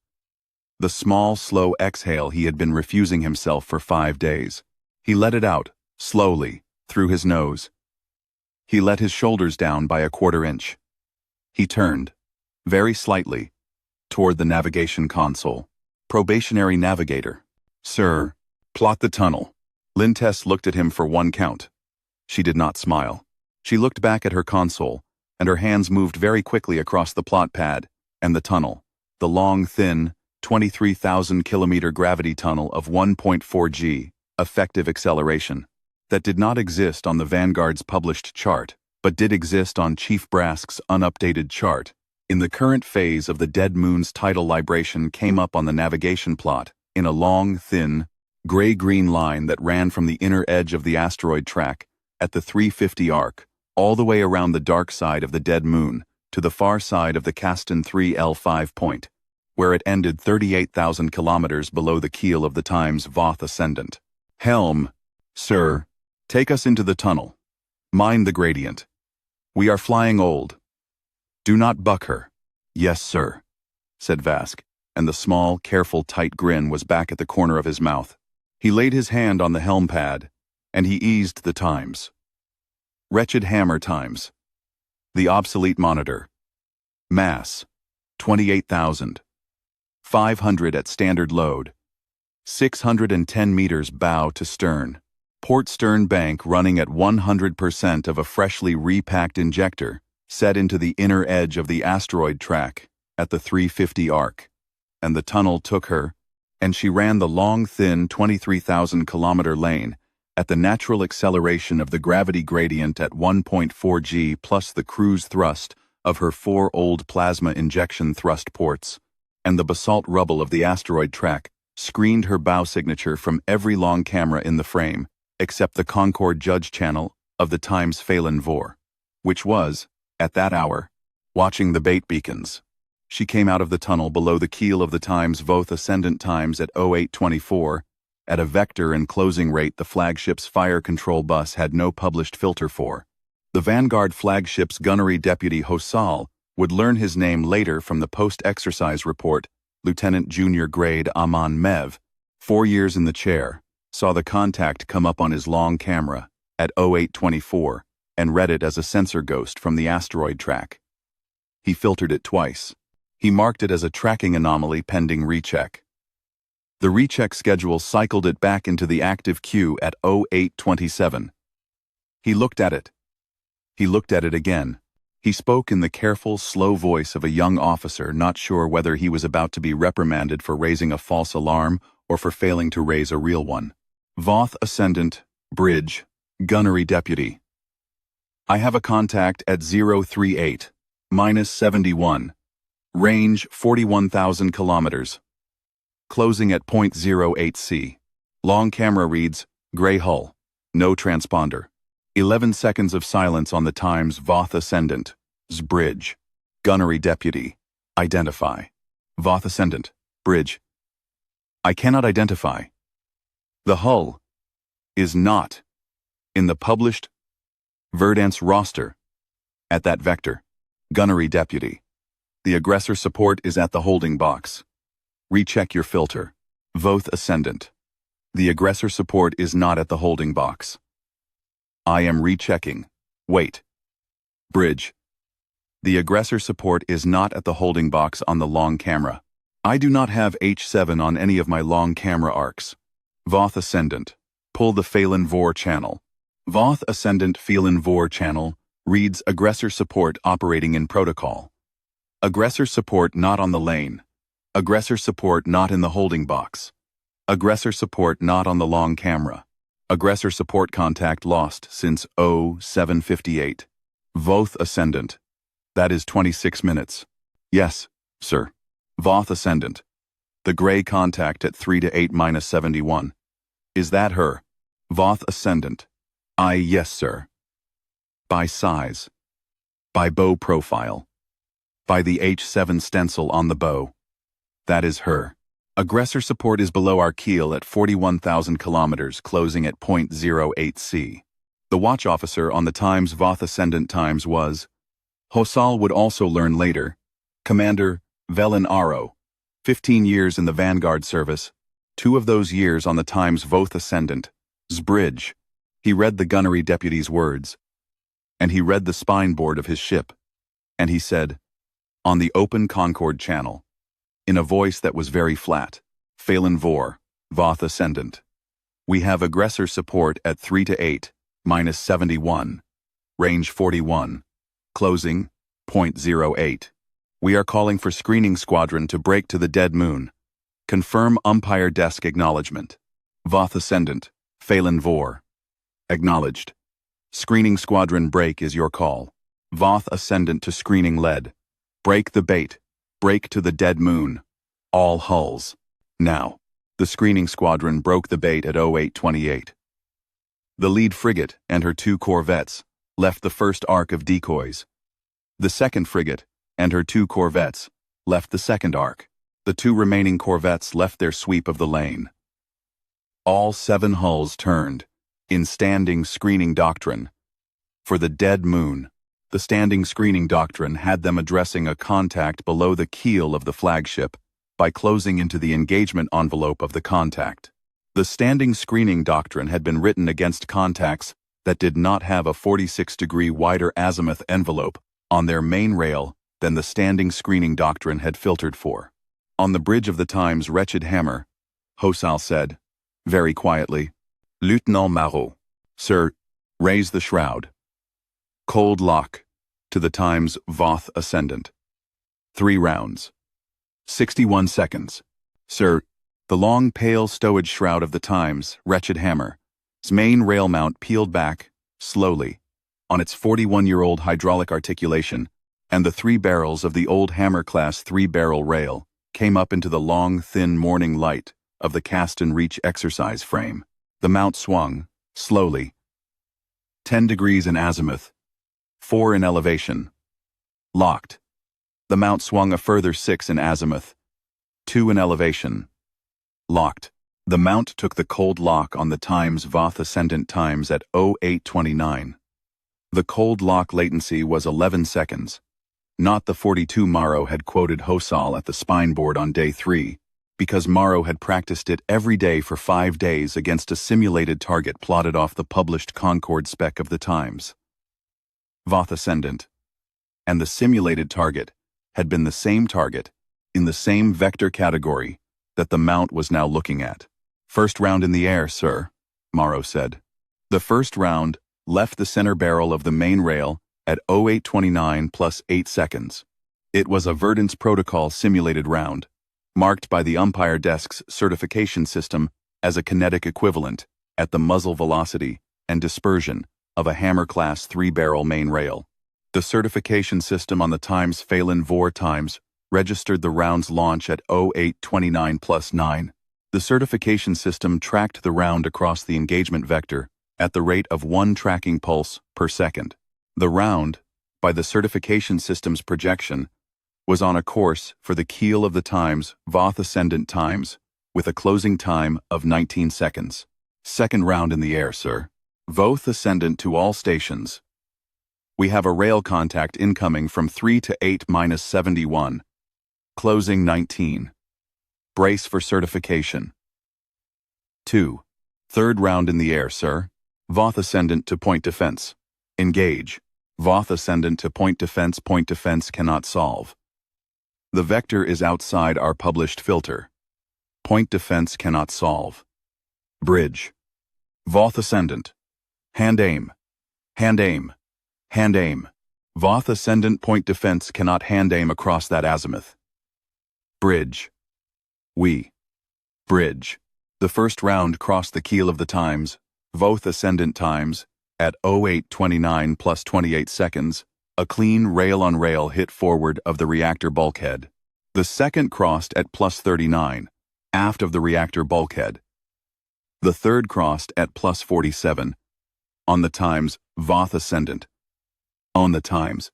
the small, slow exhale he had been refusing himself for 5 days. He let it out, slowly, through his nose. He let his shoulders down by a 1/4 inch. He turned, very slightly, toward the navigation console. Probationary navigator. Sir, plot the tunnel. Lintess looked at him for 1 count. She did not smile. She looked back at her console, and her hands moved very quickly across the plot pad and the tunnel, the long, thin, 23,000-kilometer gravity tunnel of 1.4 g, effective acceleration, that did not exist on the Vanguard's published chart, but did exist on Chief Brask's unupdated chart. In the current phase of the dead moon's tidal libration came up on the navigation plot in a long, thin, gray-green line that ran from the inner edge of the asteroid track at the 350 arc all the way around the dark side of the dead moon to the far side of the Caston 3L5 point, where it ended 38,000 kilometers below the keel of the Times' Voth Ascendant. Helm, sir, take us into the tunnel. Mind the gradient. We are flying old. Do not buck her. Yes, sir, said Vask, and the small, careful, tight grin was back at the corner of his mouth. He laid his hand on the helm pad, and he eased the times. Wretched hammer times. The obsolete monitor. Mass, 28,000. 500 at standard load. 610 meters bow to stern. Port stern bank running at 100% of a freshly repacked injector set into the inner edge of the asteroid track at the 350 arc. And the tunnel took her, and she ran the long, thin 23,000-kilometer lane at the natural acceleration of the gravity gradient at 1.4 g plus the cruise thrust of her 4 old plasma injection thrust ports, and the basalt rubble of the asteroid track screened her bow signature from every long camera in the frame, except the Concorde judge channel of the Times Phelan Vor, which was, at that hour, watching the bait beacons. She came out of the tunnel below the keel of the Times Voth Ascendant Times at 0824, at a vector and closing rate the flagship's fire control bus had no published filter for. The Vanguard flagship's gunnery deputy Hossal would learn his name later from the post-exercise report. Lieutenant Junior Grade Aman Mev, 4 years in the chair, saw the contact come up on his long camera at 0824 and read it as a sensor ghost from the asteroid track. He filtered it twice. He marked it as a tracking anomaly pending recheck. The recheck schedule cycled it back into the active queue at 0827. He looked at it. He looked at it again. He spoke in the careful, slow voice of a young officer not sure whether he was about to be reprimanded for raising a false alarm or for failing to raise a real one. Voth Ascendant, Bridge, Gunnery Deputy. I have a contact at 038, -71. Range 41,000 kilometers. Closing at 0.08 C. Long camera reads, gray hull. No transponder. 11 seconds of silence on the Times Voth Ascendant, Bridge. Gunnery Deputy. Identify. Voth Ascendant, Bridge. I cannot identify. The hull is not in the published Verdance roster at that vector. Gunnery Deputy. The aggressor support is at the holding box. Recheck your filter. Voth Ascendant. The aggressor support is not at the holding box. I am rechecking. Wait. Bridge. The aggressor support is not at the holding box on the long camera. I do not have H7 on any of my long camera arcs. Voth Ascendant. Pull the Phelan-Vor channel. Voth Ascendant Phelan-Vor channel reads aggressor support operating in protocol. Aggressor support not on the lane. Aggressor support not in the holding box. Aggressor support not on the long camera. Aggressor support contact lost since 0758. Voth Ascendant. That is 26 minutes. Yes, sir. Voth Ascendant. The gray contact at 3 to 8-71. Is that her? Voth Ascendant. Yes, sir. By size. By bow profile. By the H7 stencil on the bow. That is her. Aggressor support is below our keel at 41,000 kilometers, closing at 0.08 C. The watch officer on the Times Voth Ascendant Times was, Hosal would also learn later, Commander Velen Aro, 15 years in the Vanguard service, 2 of those years on the Times Voth Ascendant, Bridge. He read the gunnery deputy's words, and he read the spine board of his ship, and he said, on the open Concorde channel, in a voice that was very flat, Phelan-Vor, Voth Ascendant. We have aggressor support at 3 to 8, -71. Range 41. Closing, 0.08. We are calling for screening squadron to break to the dead moon. Confirm umpire desk acknowledgement. Voth Ascendant, Phelan-Vor. Acknowledged. Screening squadron break is your call. Voth Ascendant to screening lead. Break the bait. Break to the dead moon. All hulls. Now. The screening squadron broke the bait at 0828. The lead frigate and her 2 corvettes left the first arc of decoys. The second frigate and her 2 corvettes left the second arc. The 2 remaining corvettes left their sweep of the lane. All 7 hulls turned, in standing screening doctrine, for the dead moon. The standing screening doctrine had them addressing a contact below the keel of the flagship by closing into the engagement envelope of the contact. The standing screening doctrine had been written against contacts that did not have a 46-degree wider azimuth envelope on their main rail than the standing screening doctrine had filtered for. On the bridge of the Times Wretched Hammer, Hosal said, very quietly, Lieutenant Marot, sir, raise the shroud. Cold lock. To the Times Voth Ascendant. 3 rounds. 61 seconds. Sir, the long pale stowage shroud of the Times, Wretched Hammer, its main rail mount peeled back, slowly, on its 41-year-old hydraulic articulation, and the 3 barrels of the old Hammer-class 3-barrel rail came up into the long, thin morning light of the cast-and-reach exercise frame. The mount swung, slowly. 10 degrees in azimuth. 4 in elevation. Locked. The mount swung a further 6 in azimuth. 2 in elevation. Locked. The mount took the cold lock on the Times Voth Ascendant Times at 0829. The cold lock latency was 11 seconds. Not the 42 Morrow had quoted Hosal at the spine board on day 3, because Morrow had practiced it every day for 5 days against a simulated target plotted off the published Concorde spec of the Times. Voth Ascendant, and the simulated target had been the same target, in the same vector category, that the Mount was now looking at. "First round in the air, sir," Morrow said. The first round left the center barrel of the main rail at 0829 plus 8 seconds. It was a Verdance Protocol simulated round, marked by the umpire desk's certification system as a kinetic equivalent at the muzzle velocity and dispersion of a Hammer-class 3-barrel main rail. The certification system on the Times Phelan-Vor Times registered the round's launch at 0829 plus 9. The certification system tracked the round across the engagement vector at the rate of 1 tracking pulse per second. The round, by the certification system's projection, was on a course for the keel of the Times Voth Ascendant Times with a closing time of 19 seconds. "Second round in the air, sir. Voth Ascendant to all stations. We have a rail contact incoming from 3 to 8-71. Closing 19. Brace for certification." 2. Third round in the air, sir. Voth Ascendant to point defense. Engage. Voth Ascendant to point defense cannot solve. The vector is outside our published filter. Point defense cannot solve. Bridge. Voth Ascendant. Hand aim. Hand aim. Hand aim. Voth Ascendant point defense cannot hand aim across that azimuth. Bridge. Bridge. The first round crossed the keel of the Times Voth Ascendant Times at 0829 plus 28 seconds, a clean rail-on-rail hit forward of the reactor bulkhead. The second crossed at plus 39, aft of the reactor bulkhead. The third crossed at plus 47, on the Times Voth Ascendant. On the Times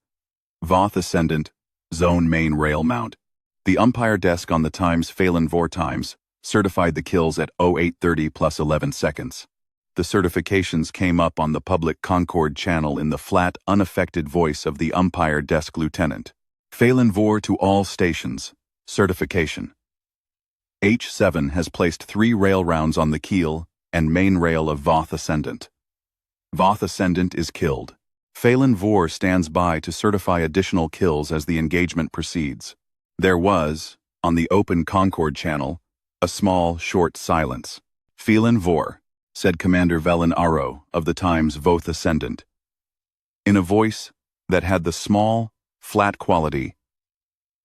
Voth Ascendant, zone main rail mount. The umpire desk on the Times Phelan-Vor Times certified the kills at 0830 plus 11 seconds. The certifications came up on the public Concord channel in the flat, unaffected voice of the umpire desk lieutenant. Phelan-Vor to all stations. Certification. H7 has placed 3 rail rounds on the keel and main rail of Voth Ascendant. Voth Ascendant is killed. Phelan-Vor stands by to certify additional kills as the engagement proceeds. There was, on the open Concord channel, a small, short silence. "Phelan-Vor," said Commander Velen Aro of the Times Voth Ascendant, in a voice that had the small, flat quality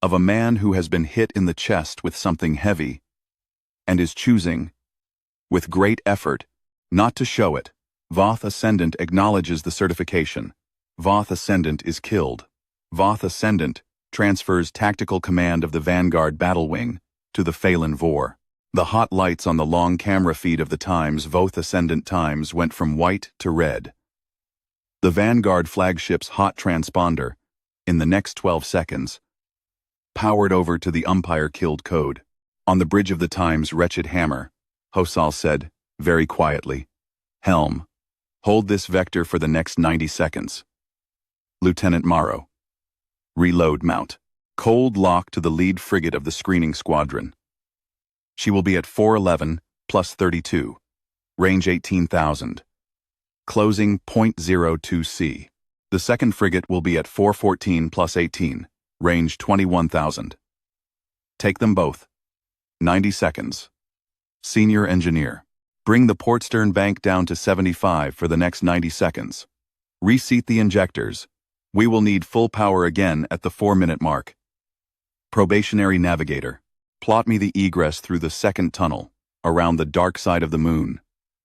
of a man who has been hit in the chest with something heavy and is choosing, with great effort, not to show it. Voth Ascendant acknowledges the certification. Voth Ascendant is killed. Voth Ascendant transfers tactical command of the Vanguard battle wing to the Phelan-Vor. The hot lights on the long camera feed of the Times Voth Ascendant Times went from white to red. The Vanguard flagship's hot transponder, in the next 12 seconds, powered over to the umpire-killed code. On the bridge of the Times Wretched Hammer, Hosal said, very quietly, "Helm, hold this vector for the next 90 seconds. Lieutenant Morrow. Reload mount. Cold lock to the lead frigate of the screening squadron. She will be at 411 plus 32, range 18,000. Closing 0.02 C. The second frigate will be at 414 plus 18, range 21,000. Take them both. 90 seconds. Senior engineer. Bring the port stern bank down to 75 for the next 90 seconds. Reseat the injectors. We will need full power again at the 4-minute mark. Probationary navigator. Plot me the egress through the second tunnel, around the dark side of the moon,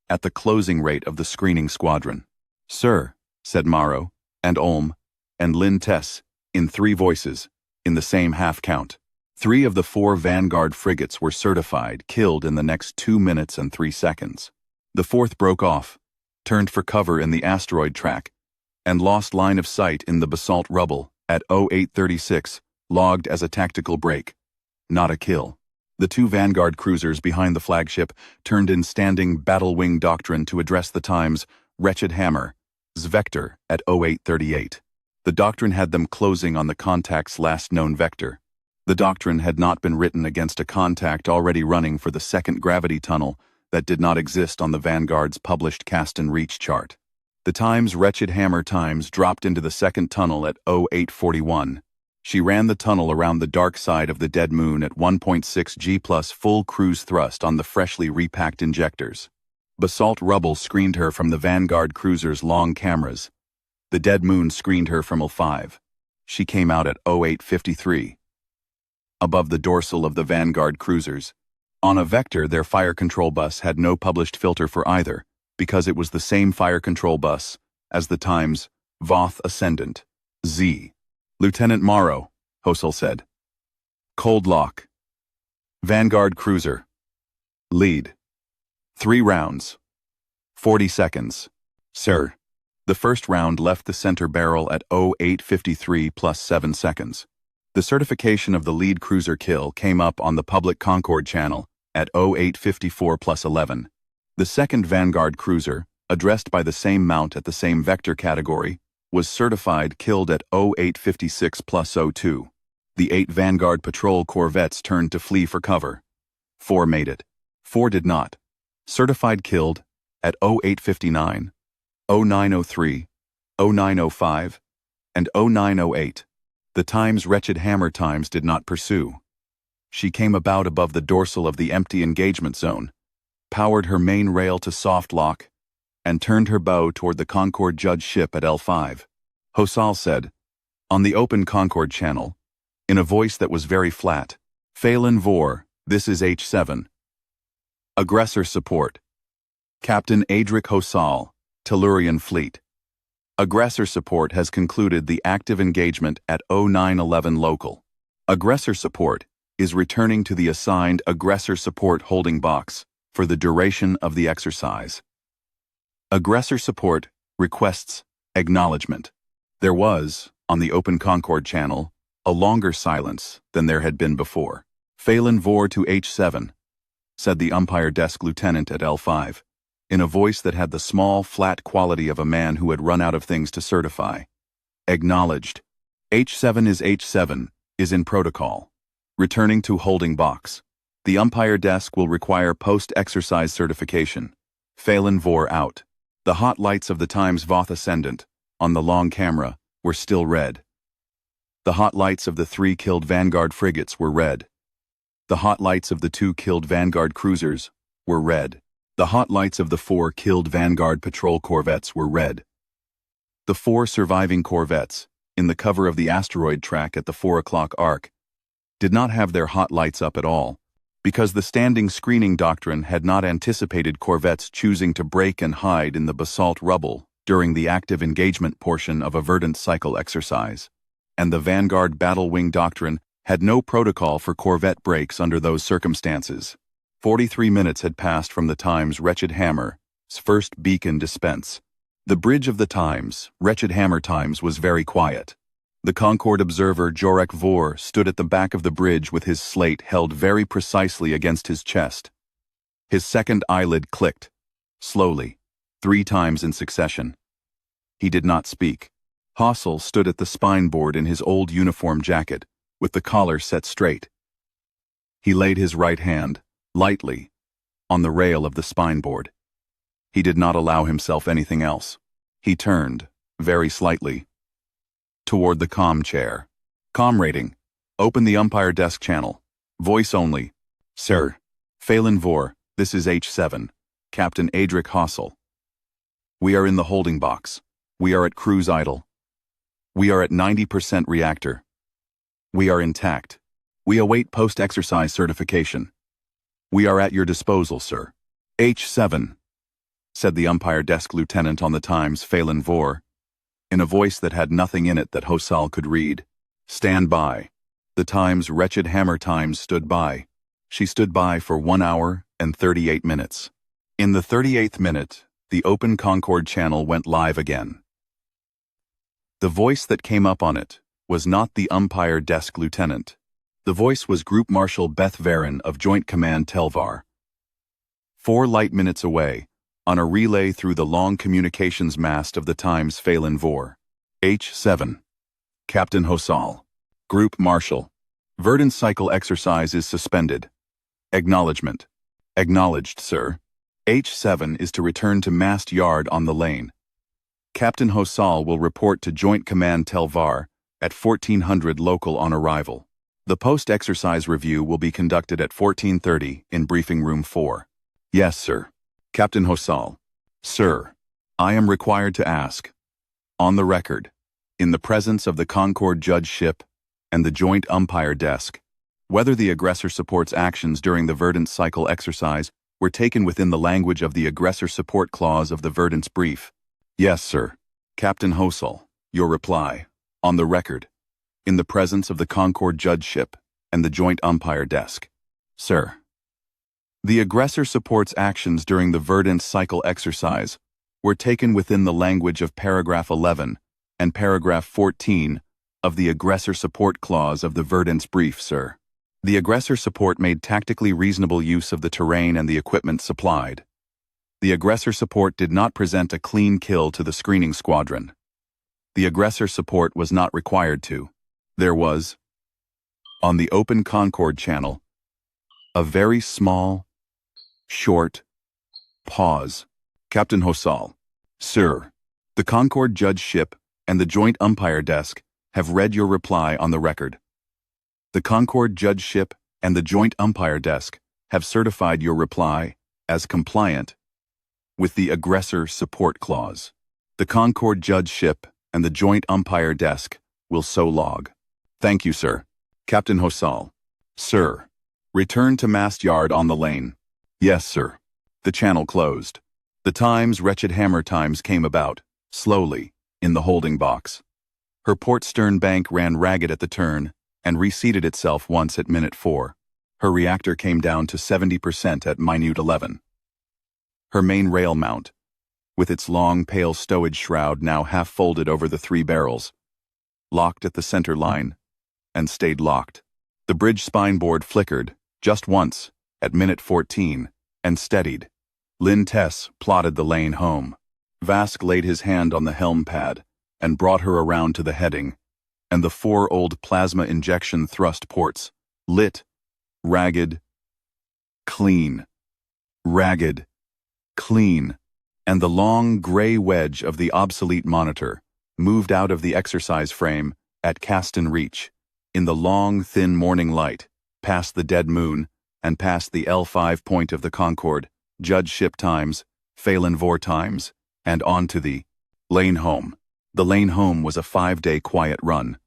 at the closing rate of the screening squadron." "Sir," said Morrow, and Olm, and Lynn Tess, in 3 voices, in the same half count. 3 of the 4 Vanguard frigates were certified, killed in the next 2 minutes and 3 seconds. The 4th broke off, turned for cover in the asteroid track, and lost line of sight in the basalt rubble at 0836, logged as a tactical break. Not a kill. The 2 Vanguard cruisers behind the flagship turned in standing battle wing doctrine to address the Times Wretched Hammer, vector at 0838. The doctrine had them closing on the contact's last known vector. The doctrine had not been written against a contact already running for the second gravity tunnel that did not exist on the Vanguard's published cast and reach chart. The Times Wretched Hammer Times dropped into the second tunnel at 0841. She ran the tunnel around the dark side of the dead moon at 1.6 G plus full cruise thrust on the freshly repacked injectors. Basalt rubble screened her from the Vanguard cruiser's long cameras. The dead moon screened her from L5. She came out at 0853. Above the dorsal of the Vanguard cruisers. On a vector, their fire control bus had no published filter for either, because it was the same fire control bus as the Times Voth Ascendant, Z. Lieutenant Morrow, Hosel said. Cold lock. Vanguard cruiser. Lead. 3 rounds. 40 seconds. Sir. The first round left the center barrel at 0853 plus 7 seconds. The certification of the lead cruiser kill came up on the public Concorde channel at 0854 plus 11. The second Vanguard cruiser, addressed by the same mount at the same vector category, was certified killed at 0856 plus 02. The 8 Vanguard patrol corvettes turned to flee for cover. 4 made it. 4 did not. Certified killed at 0859, 0903, 0905, and 0908. The Times' wretched hammer times did not pursue. She came about above the dorsal of the empty engagement zone, powered her main rail to soft lock, and turned her bow toward the Concorde judge ship at L5. Hosal said, on the open Concorde channel, in a voice that was very flat, Phelan Vor, this is H7. Aggressor support. Captain Adric Hosal, Tellurian Fleet. Aggressor support has concluded the active engagement at 0911 local. Aggressor support is returning to the assigned aggressor support holding box for the duration of the exercise. Aggressor support requests acknowledgement. There was, on the open Concorde channel, a longer silence than there had been before. Phelan Vor to H7, said the umpire desk lieutenant at L5, in a voice that had the small, flat quality of a man who had run out of things to certify. Acknowledged. H7 is in protocol. Returning to holding box. The umpire desk will require post-exercise certification. Phelan Vor out. The hot lights of the Times Voth Ascendant, on the long camera, were still red. The hot lights of the 3 killed Vanguard frigates were red. The hot lights of the 2 killed Vanguard cruisers were red. The hot lights of the 4 killed Vanguard patrol corvettes were red. The 4 surviving corvettes, in the cover of the asteroid track at the 4 o'clock arc, did not have their hot lights up at all, because the standing screening doctrine had not anticipated corvettes choosing to break and hide in the basalt rubble during the active engagement portion of a verdant cycle exercise, and the Vanguard battle wing doctrine had no protocol for corvette breaks under those circumstances. 43 minutes had passed from the Times' wretched hammer's first beacon dispense. The bridge of the Times' wretched hammer times was very quiet. The Concorde observer Jorek Vor stood at the back of the bridge with his slate held very precisely against his chest. His second eyelid clicked, slowly, 3 times in succession. He did not speak. Hosel stood at the spine board in his old uniform jacket, with the collar set straight. He laid his right hand, lightly, on the rail of the spine board. He did not allow himself anything else. He turned, very slightly, toward the comm chair. Comm rating. Open the umpire desk channel. Voice only. Sir. Phelan Vor, this is H7. Captain Adric Hosel. We are in the holding box. We are at cruise idle. We are at 90% reactor. We are intact. We await post-exercise certification. We are at your disposal, sir. H7, said the umpire desk lieutenant on the Times Phelan Vor, in a voice that had nothing in it that Hosal could read. Stand by. The Times' wretched hammer times stood by. She stood by for 1 hour and 38 minutes. In the 38th minute, the open Concorde channel went live again. The voice that came up on it was not the umpire desk lieutenant. The voice was Group Marshal Beth Varon of Joint Command Telvar. 4 light minutes away, on a relay through the long communications mast of the Times Phelan Vor. H7. Captain Hosal. Group Marshal. Verdant cycle exercise is suspended. Acknowledgement. Acknowledged, sir. H7 is to return to mast yard on the lane. Captain Hosal will report to Joint Command Telvar at 1400 local on arrival. The post-exercise review will be conducted at 14:30 in briefing room 4. Yes, sir. Captain Hosal. Sir, I am required to ask, on the record, in the presence of the Concorde judgeship and the joint umpire desk, whether the aggressor support's actions during the Verdance cycle exercise were taken within the language of the aggressor support clause of the Verdance brief. Yes, sir. Captain Hosal, your reply, on the record, in the presence of the Concorde judgeship and the joint umpire desk. Sir. The aggressor support's actions during the Verdance cycle exercise were taken within the language of paragraph 11 and paragraph 14 of the aggressor support clause of the Verdance brief, sir. The aggressor support made tactically reasonable use of the terrain and the equipment supplied. The aggressor support did not present a clean kill to the screening squadron. The aggressor support was not required to. There was, on the open Concorde channel, a very small, short pause. Captain Hosal. Sir, the Concorde judgeship and the joint umpire desk have read your reply on the record. The Concorde judgeship and the joint umpire desk have certified your reply as compliant with the aggressor support clause. The Concorde judgeship and the joint umpire desk will so log. Thank you, sir. Captain Hosal. Sir, return to mast yard on the lane. Yes, sir. The channel closed. The Times' wretched hammer times came about, slowly, in the holding box. Her port stern bank ran ragged at the turn and reseated itself once at minute 4. Her reactor came down to 70% at minute 11. Her main rail mount, with its long pale stowage shroud now half folded over the 3 barrels, locked at the center line, and stayed locked. The bridge spine board flickered, just once, at minute 14, and steadied. Lynn Tess plotted the lane home. Vask laid his hand on the helm pad and brought her around to the heading, and the 4 old plasma injection thrust ports, lit, ragged, clean, ragged, clean, and the long gray wedge of the obsolete monitor moved out of the exercise frame at Caston Reach, in the long, thin morning light, past the dead moon and past the L5 point of the Concorde, judgeship times, Phelan Vor times, and on to the lane home. The lane home was a 5-day quiet run.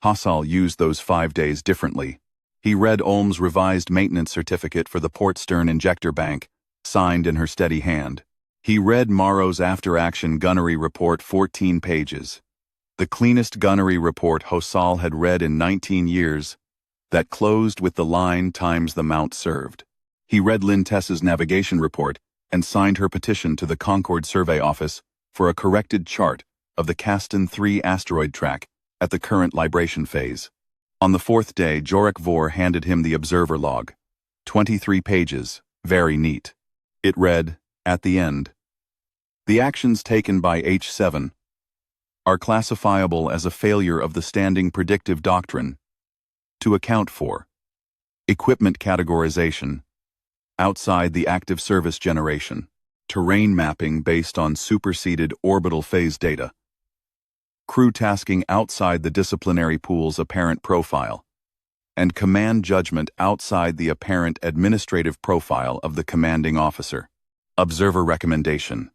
Hosal used those 5 days differently. He read Olm's revised maintenance certificate for the port stern injector bank, signed in her steady hand. He read Morrow's after-action gunnery report, 14 pages. The cleanest gunnery report Hosal had read in 19 years, that closed with the line times the mount served. He read Lynn Tess's navigation report and signed her petition to the Concorde Survey Office for a corrected chart of the Caston 3 asteroid track at the current libration phase. On the 4th day, Jorik Vor handed him the observer log. 23 pages, very neat. It read, at the end, the actions taken by H7 are classifiable as a failure of the standing predictive doctrine to account for equipment categorization outside the active service generation, terrain mapping based on superseded orbital phase data, crew tasking outside the disciplinary pool's apparent profile, and command judgment outside the apparent administrative profile of the commanding officer. Observer recommendation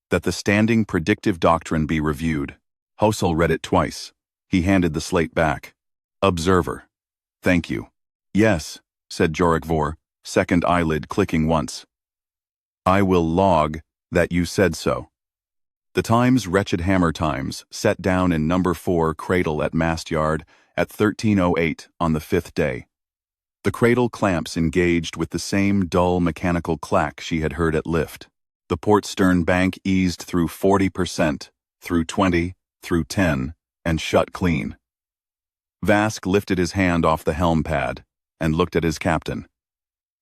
that the standing predictive doctrine be reviewed. Hosal read it twice. He handed the slate back. Observer. Thank you. Yes, said Jorik Vor, second eyelid clicking once. I will log that you said so. The Times' wretched hammer times set down in number 4 cradle at mast yard at 13:08 on the 5th day. The cradle clamps engaged with the same dull mechanical clack she had heard at lift. The port stern bank eased through 40%, through 20, through 10, and shut clean. Vask lifted his hand off the helm pad and looked at his captain.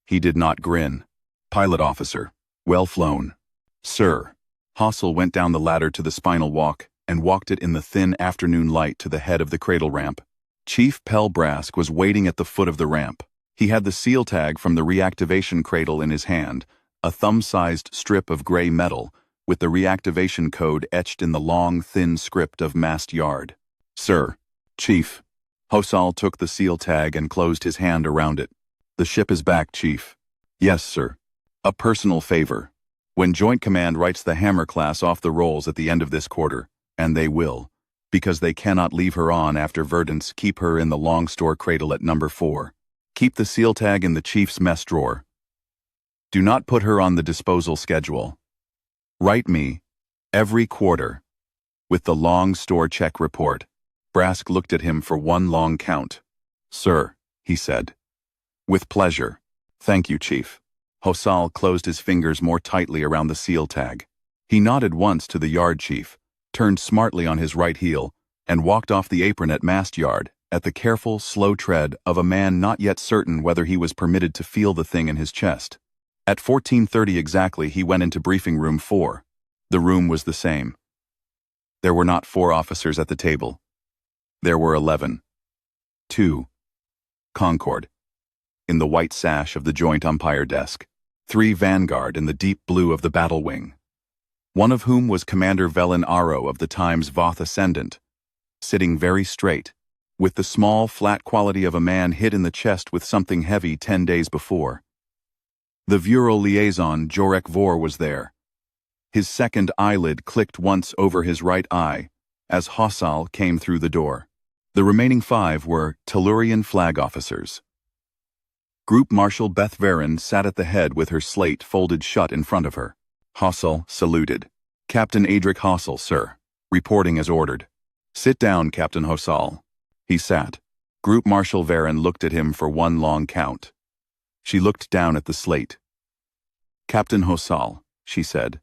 He did not grin. Pilot officer. Well flown. Sir. Hosal went down the ladder to the spinal walk and walked it in the thin afternoon light to the head of the cradle ramp. Chief Pelbrask was waiting at the foot of the ramp. He had the seal tag from the reactivation cradle in his hand, a thumb-sized strip of gray metal with the reactivation code etched in the long, thin script of mast yard. Sir. Chief. Hosal took the seal tag and closed his hand around it. The ship is back, Chief. Yes, sir. A personal favor. When Joint Command writes the Hammer class off the rolls at the end of this quarter, and they will, because they cannot leave her on after Verdance, keep her in the long store cradle at number 4. Keep the seal tag in the Chief's mess drawer. Do not put her on the disposal schedule. Write me, every quarter, with the long store check report. Brask looked at him for one long count. Sir, he said. With pleasure. Thank you, Chief. Hosal closed his fingers more tightly around the seal tag. He nodded once to the yard chief, turned smartly on his right heel, and walked off the apron at mast yard, at the careful, slow tread of a man not yet certain whether he was permitted to feel the thing in his chest. At 14:30 exactly he went into briefing room 4. The room was the same. There were not 4 officers at the table. There were 11. 2. Concord. In the white sash of the joint umpire desk. 3 Vanguard in the deep blue of the battle wing. One of whom was Commander Velen Aro of the Times Voth Ascendant, sitting very straight, with the small, flat quality of a man hit in the chest with something heavy 10 days before. The Vural liaison, Jorek Vor, was there. His second eyelid clicked once over his right eye, as Hosal came through the door. The remaining 5 were Tellurian flag officers. Group Marshal Beth Varen sat at the head with her slate folded shut in front of her. Hosal saluted. Captain Adric Hosal, sir. Reporting as ordered. Sit down, Captain Hosal. He sat. Group Marshal Varen looked at him for one long count. She looked down at the slate. Captain Hosal, she said.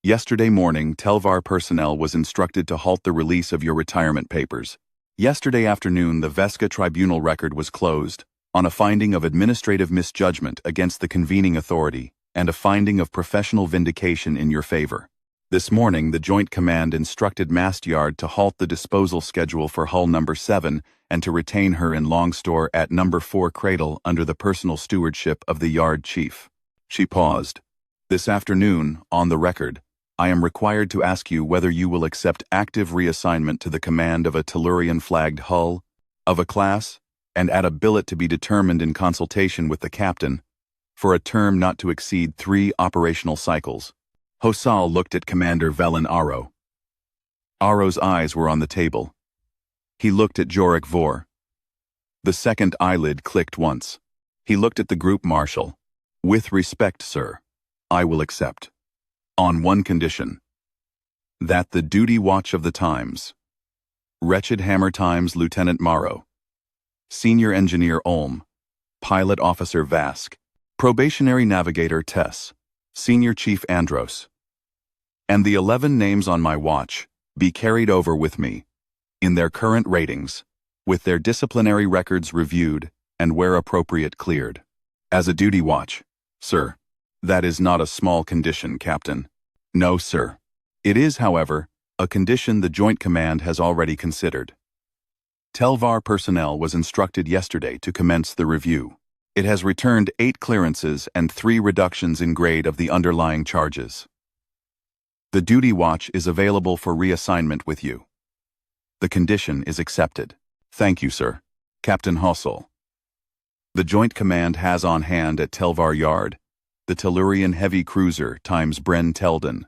Yesterday morning, Telvar personnel was instructed to halt the release of your retirement papers. Yesterday afternoon, the Vesca tribunal record was closed, on a finding of administrative misjudgment against the convening authority, and a finding of professional vindication in your favor. This morning, the Joint Command instructed Mast Yard to halt the disposal schedule for hull number 7 and to retain her in long store at number 4 cradle under the personal stewardship of the Yard Chief. She paused. This afternoon, on the record, I am required to ask you whether you will accept active reassignment to the command of a Tellurian-flagged hull, of a class, and at a billet to be determined in consultation with the captain, for a term not to exceed 3 operational cycles. Hosal looked at Commander Velen Aro. Aro's eyes were on the table. He looked at Jorek Vor. The second eyelid clicked once. He looked at the group marshal. With respect, sir, I will accept. On one condition. That the duty watch of the Times. Wretched Hammer Times Lieutenant Morrow. Senior Engineer Ulm. Pilot Officer Vask. Probationary Navigator Tess. Senior Chief Andros. And the 11 names on my watch be carried over with me, in their current ratings, with their disciplinary records reviewed and where appropriate cleared. As a duty watch, sir. That is not a small condition, Captain. No, sir. It is, however, a condition the Joint Command has already considered. Telvar personnel was instructed yesterday to commence the review. It has returned 8 clearances and 3 reductions in grade of the underlying charges. The duty watch is available for reassignment with you. The condition is accepted. Thank you, sir. Captain Hosal. The Joint Command has on hand at Telvar Yard the Tellurian heavy cruiser times Bren Teldon,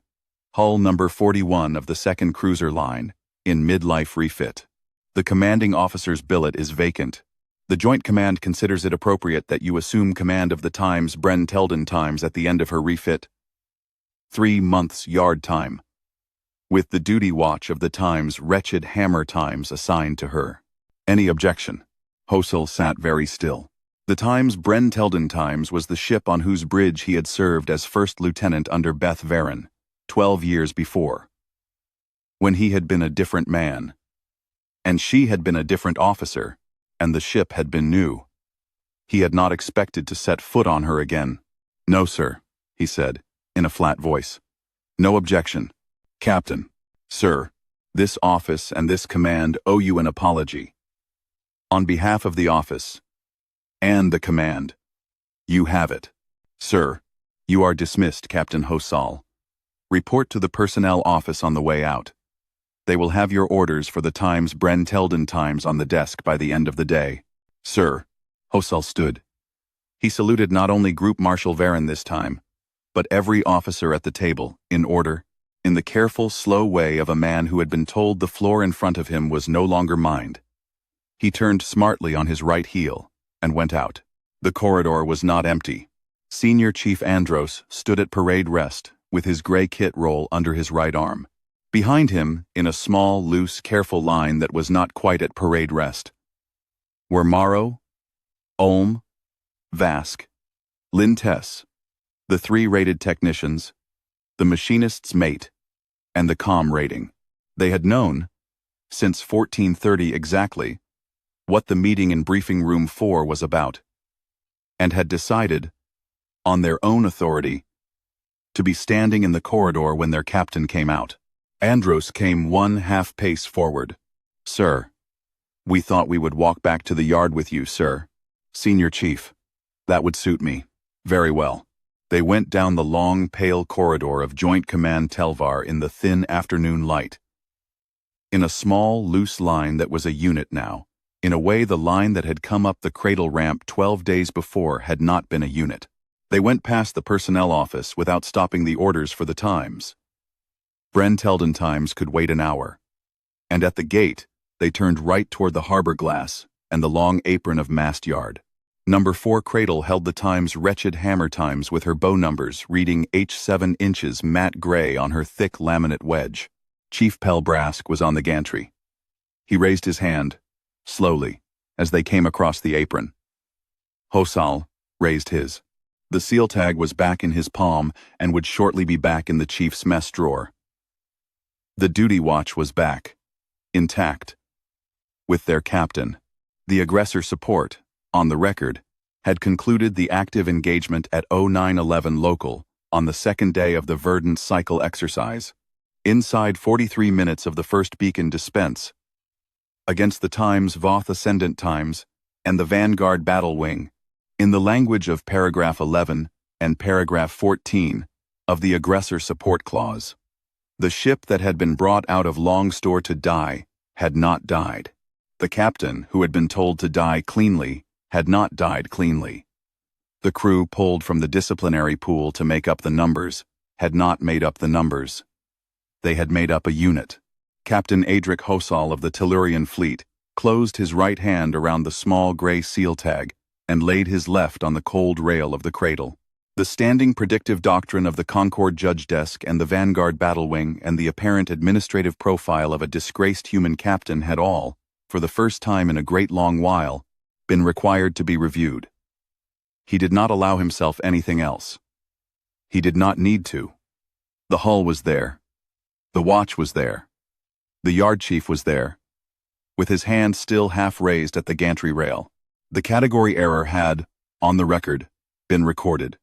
hull number 41 of the 2nd cruiser line, in midlife refit. The commanding officer's billet is vacant. The Joint Command considers it appropriate that you assume command of the Times Bren Teldon Times at the end of her refit. 3 months yard time, with the duty watch of the Times Wretched Hammer Times assigned to her. Any objection? Hosal sat very still. The Times Bren Teldon Times was the ship on whose bridge he had served as first lieutenant under Beth Varen, 12 years before. When he had been a different man, and she had been a different officer, and the ship had been new. He had not expected to set foot on her again. No, sir, he said, in a flat voice. No objection. Captain, sir, this office and this command owe you an apology. On behalf of the office, and the command, you have it. Sir, you are dismissed, Captain Hosal. Report to the personnel office on the way out. They will have your orders for the times Bren Teldon times on the desk by the end of the day. Sir. Hosal stood. He saluted not only Group Marshal Varen this time, but every officer at the table, in order, in the careful, slow way of a man who had been told the floor in front of him was no longer mined. He turned smartly on his right heel and went out. The corridor was not empty. Senior Chief Andros stood at parade rest with his gray kit roll under his right arm. Behind him, in a small, loose, careful line that was not quite at parade rest, were Morrow, Olm, Vask, Lintess, the 3 rated technicians, the machinist's mate, and the comm rating. They had known, since 1430 exactly, what the meeting in Briefing Room 4 was about, and had decided, on their own authority, to be standing in the corridor when their captain came out. Andros came 1/2 pace forward. Sir, we thought we would walk back to the yard with you, sir. Senior Chief, that would suit me. Very well. They went down the long, pale corridor of Joint Command Telvar in the thin afternoon light. In a small, loose line that was a unit now, in a way the line that had come up the cradle ramp 12 days before had not been a unit. They went past the personnel office without stopping the orders for the times. Bren Teldon times could wait an hour. And at the gate, they turned right toward the harbor glass and the long apron of mast yard. Number 4 cradle held the times wretched hammer times with her bow numbers reading H7 inches matte gray on her thick laminate wedge. Chief Pelbrask was on the gantry. He raised his hand, slowly, as they came across the apron. Hosal raised his. The seal tag was back in his palm and would shortly be back in the chief's mess drawer. The duty watch was back, intact, with their captain. The aggressor support, on the record, had concluded the active engagement at 0911 local on the second day of the Verdant cycle exercise, inside 43 minutes of the first beacon dispense, against the times Voth Ascendant times and the Vanguard battle wing, in the language of paragraph 11 and paragraph 14 of the aggressor support clause. The ship that had been brought out of long store to die had not died. The captain, who had been told to die cleanly, had not died cleanly. The crew pulled from the disciplinary pool to make up the numbers had not made up the numbers. They had made up a unit. Captain Adric Hosal of the Tellurian fleet closed his right hand around the small gray seal tag and laid his left on the cold rail of the cradle. The standing predictive doctrine of the Concord Judge Desk and the Vanguard Battle Wing and the apparent administrative profile of a disgraced human captain had all, for the first time in a great long while, been required to be reviewed. He did not allow himself anything else. He did not need to. The hull was there. The watch was there. The yard chief was there, with his hand still half raised at the gantry rail. The category error had, on the record, been recorded.